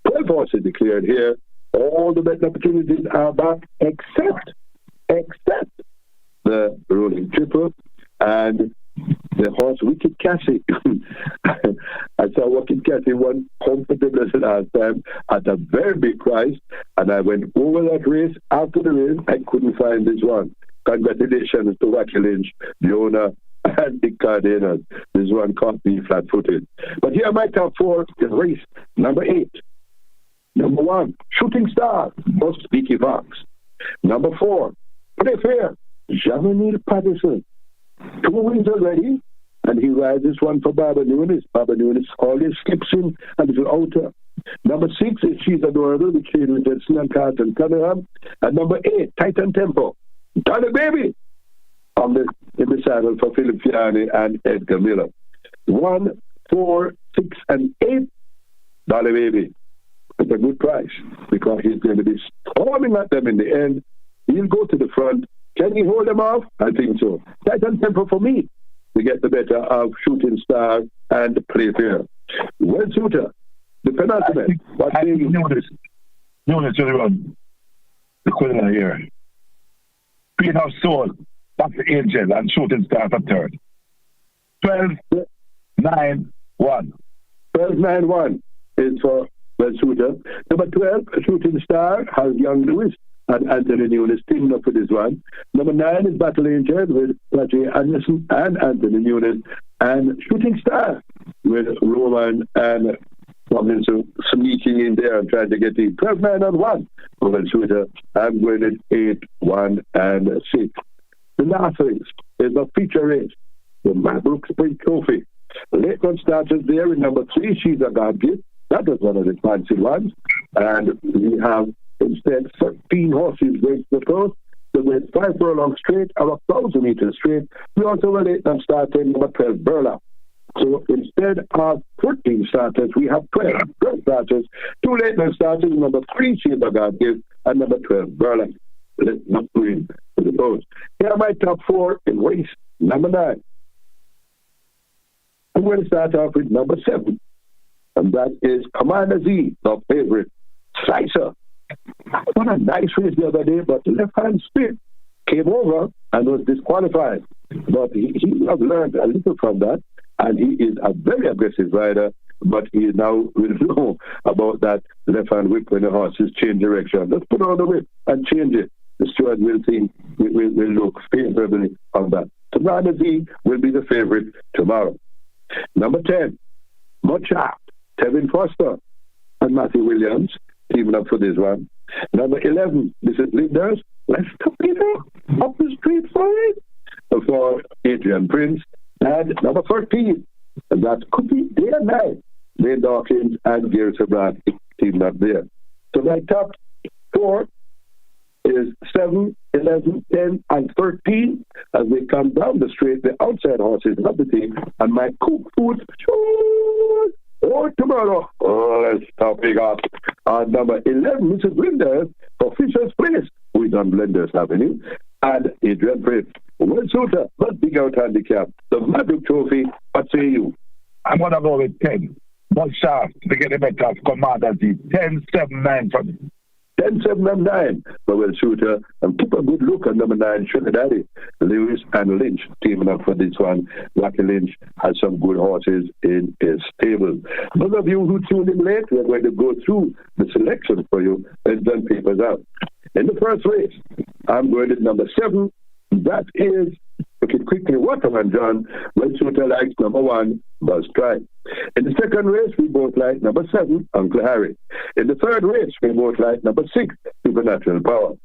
12 horses declared here. All the betting opportunities are back except the rolling triple and the horse Wicked Cassie. I saw Wicked Cassie won comfortably last time at a very big price, and I went over that race. After the race, I couldn't find this one. Congratulations to Wacky Lynch, the owner, and Dick Cardenas. This one caught me flat-footed. But here are my top 4 in race number 8. Number 1, Shooting Star, for Speaky Fox. Number 4, Play Fair, Javanil Patterson. 2 wins already, and he rides this one for Baba Nunes. Baba Nunes always skips in a little outer. Number 6 is She's Adorable, which is with Edson and Carlton Cunningham. And number 8, Titan Tempo, Dolly Baby, in the saddle for Philip Fiani and Edgar Miller. 1, 4, 6, and 8, Dolly Baby. At a good price, because he's going to be storming at them in the end. He'll go to the front. Can he hold them off? I think so. Titan Tempo for me to get the better of Shooting Star and Play Fair. Well, Suter, the penultimate. What's the Nunes to the run. The Quinella here. Queen of Soul, that's the Angel, and Shooting Star for third. 12, 9, 1. 12, 9, 1 is for well, Suter. Number 12, Shooting Star, has Young Lewis and Anthony Nunes teaming up for this one. Number 9 is Battle Angel with Roger Anderson and Anthony Nunes. And Shooting Star with Roman and coming to sneaking in there and trying to get in. 12, 9, and 1. Well, shooter, I'm going at 8, 1, and 6. The last race is a feature race, the Mabrook Spring Trophy. Late run starters there in number 3, She's a God Gift. That was one of the fancy ones. And we have instead 13 horses race the course. So with 5 furlong straight, or 1,000 meters straight. We also have a late run starter in number 12, Burla. So instead of 14 starters, we have 12 starters, 2 late run starters, number 3, She's a God Gift, and number 12, Burla. Let's not go in to the post. Here are my top 4 in race number 9. I'm going to start off with number 7, and that is Commander Z, the favorite. Slicer. What a nice race the other day, but the left-hand split came over and was disqualified. But he has learned a little from that, and he is a very aggressive rider, but he now will know about that left-hand whip when the horses change direction. Let's put on the whip and change it. The steward will think will look favorably on that. Commander Z will be the favorite tomorrow. Number 10, Mucha, Tevin Foster, and Matthew Williams, teaming up for this one. Number 11, this is Linders, let's top it up the street for it, for Adrian Prince. And number 13, and that could be day and night, Wayne Dawkins and Gary Sabrat, teaming up there. So my top 4 is 7, 11, 10, and 13. As we come down the straight, the outside horses of the team, and my cook food or tomorrow. Oh, let's top it up. Number 11, Mrs. Blenders for Fisher's Place, who is on Blenders Avenue, and Adrian Prince. Well, Suter, not big out handicap. The Mabrook Trophy, what say you? I'm going to go with 10. But sharp to get the better of Commander Z. 10, 7, 9 for me. 10, 7, and 9 for Will Shooter, and keep a good look at number 9, Sugar Daddy. Lewis and Lynch teaming up for this one. Lucky Lynch has some good horses in his stable. Those of you who tuned in late, we're going to go through the selection for you and then papers out. In the first race, I'm going to number 7. That is, looking quickly, Waterman John. Will Shooter likes number 1, Buzz Strike. In the second race, we both like number 7, Uncle Harry. In the third race, we both like number 6, Supernatural Power.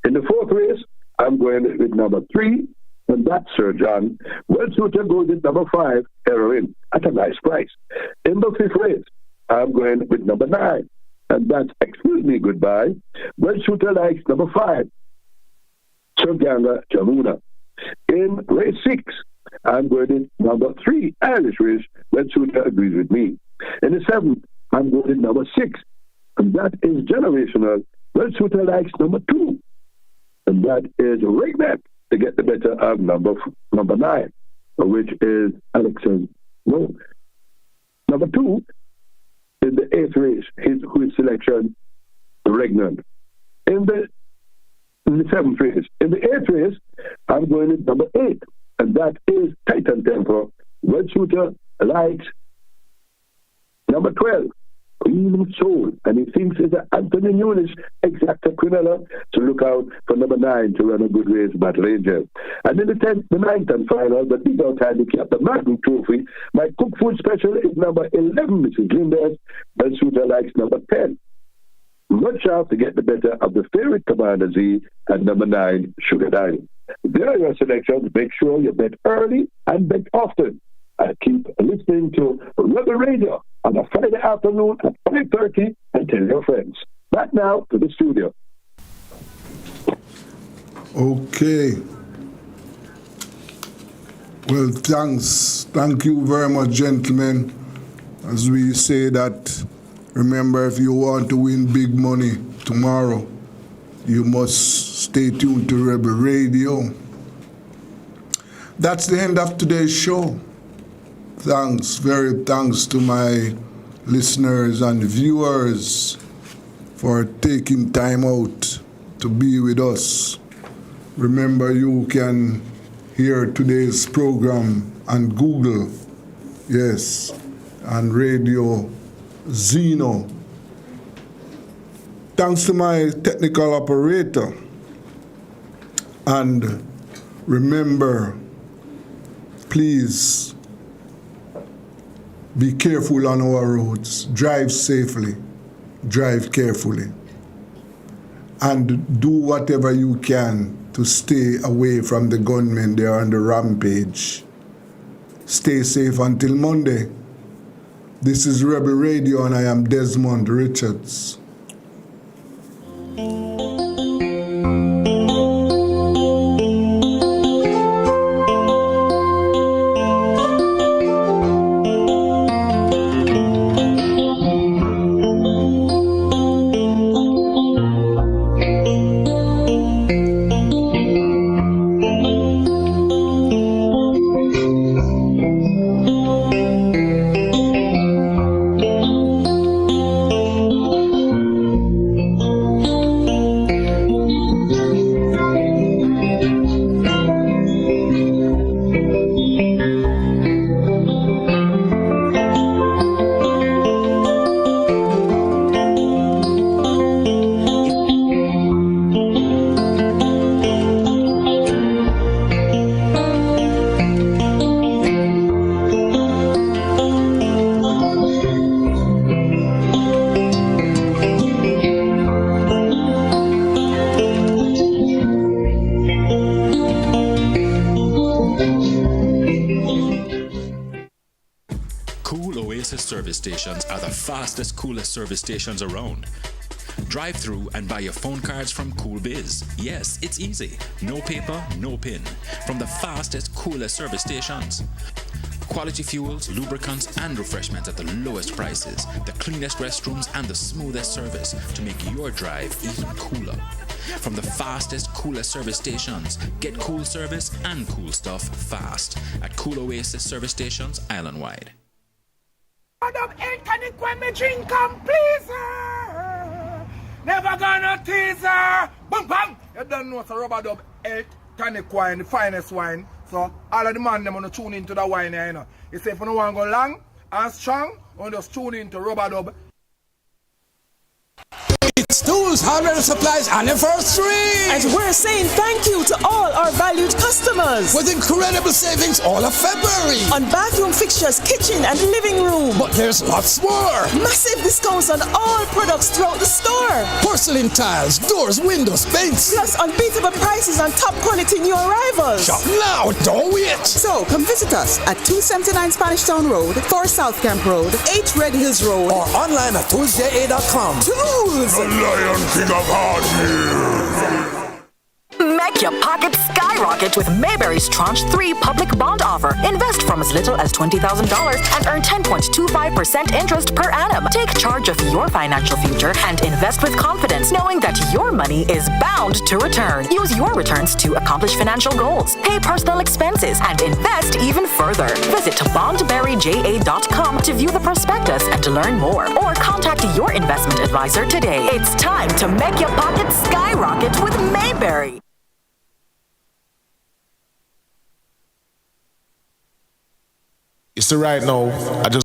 In the fourth race, I'm going with number 3, and that's Sir John. Well, Shooter goes with number 5, Heroin, at a nice price. In the fifth race, I'm going with number 9, and that's Excuse Me Goodbye. Well, Shooter likes number 5, Sir Ganga Jamuna. In race 6, I'm going with number 3, Irish Race. Well, Shooter agrees with me. In the 7th, I'm going with number 6, and that is Generational. Well, Shooter likes number 2, and that is Regnet to get the better of number 9, which is Alexander. No. Number 2 is the 8th race, his selection, Regnant. In the 7th race. In the 8th race, I'm going with number 8, and that is Titan Temple. Well, Shooter likes number 12, Queen of Soul, and he thinks it's an Anthony Nunes exacta Quinella to look out for number 9 to run a good race, Battle Angel. And in the 10th, the 9th and final, the big out handicap, the Magnum Trophy, my cook food special is number 11, Mrs. Linders. Well, Shooter likes number 10. Much out to get the better of the favorite Commander Z and number 9, Sugar Daddy. There are your selections. Make sure you bet early and bet often. And keep listening to Rebel Radio on a Friday afternoon at 5:30 and tell your friends. Back now to the studio. Okay. Well, thanks. Thank you very much, gentlemen. As we say that, remember, if you want to win big money tomorrow, you must stay tuned to Rebel Radio. That's the end of today's show. Thanks to my listeners and viewers for taking time out to be with us. Remember, you can hear today's program on Google, yes, and Radio Zeno. Thanks to my technical operator. And remember, please Be careful on our roads. Drive safely. Drive carefully. And do whatever you can to stay away from the gunmen. They are on the rampage. Stay safe until Monday. This is Rebel Radio and I am Desmond Richards. Service stations are the fastest, coolest service stations around. Drive through and buy your phone cards from Cool Biz. Yes, it's easy. No paper, no pin. From the fastest, coolest service stations. Quality fuels, lubricants, and refreshments at the lowest prices. The cleanest restrooms and the smoothest service to make your drive even cooler. From the fastest, coolest service stations, get cool service and cool stuff fast at Cool Oasis service stations island-wide. When me drink and please never gonna tease her. Boom bang. You don't know it's a rubber dub 8 tonic wine, the finest wine. So all of the man them wanna tune into the wine here, you know. You say if you don't want to go long and strong, you just tune into rubber dub. It's Tools, Hardware and Supplies anniversary! And we're saying thank you to all our valued customers. With incredible savings all of February. On bathroom fixtures, kitchen and living room. But there's lots more. Massive discounts on all products throughout the store. Porcelain tiles, doors, windows, paints. Plus unbeatable prices on top quality new arrivals. Shop now, don't wait. So come visit us at 279 Spanish Town Road, 4 South Camp Road, 8 Red Hills Road. Or online at toolsja.com. Tools! The Lion King of Hardware. Make your pockets skyrocket with Mayberry's Tranche 3 public bond offer. Invest from as little as $20,000 and earn 10.25% interest per annum. Take charge of your financial future and invest with confidence, knowing that your money is bound to return. Use your returns to accomplish financial goals, pay personal expenses, and invest even further. Visit bondberryja.com to view the prospectus and to learn more, or contact your investment advisor today. It's time to make your pockets skyrocket with Mayberry. You see, right now, I just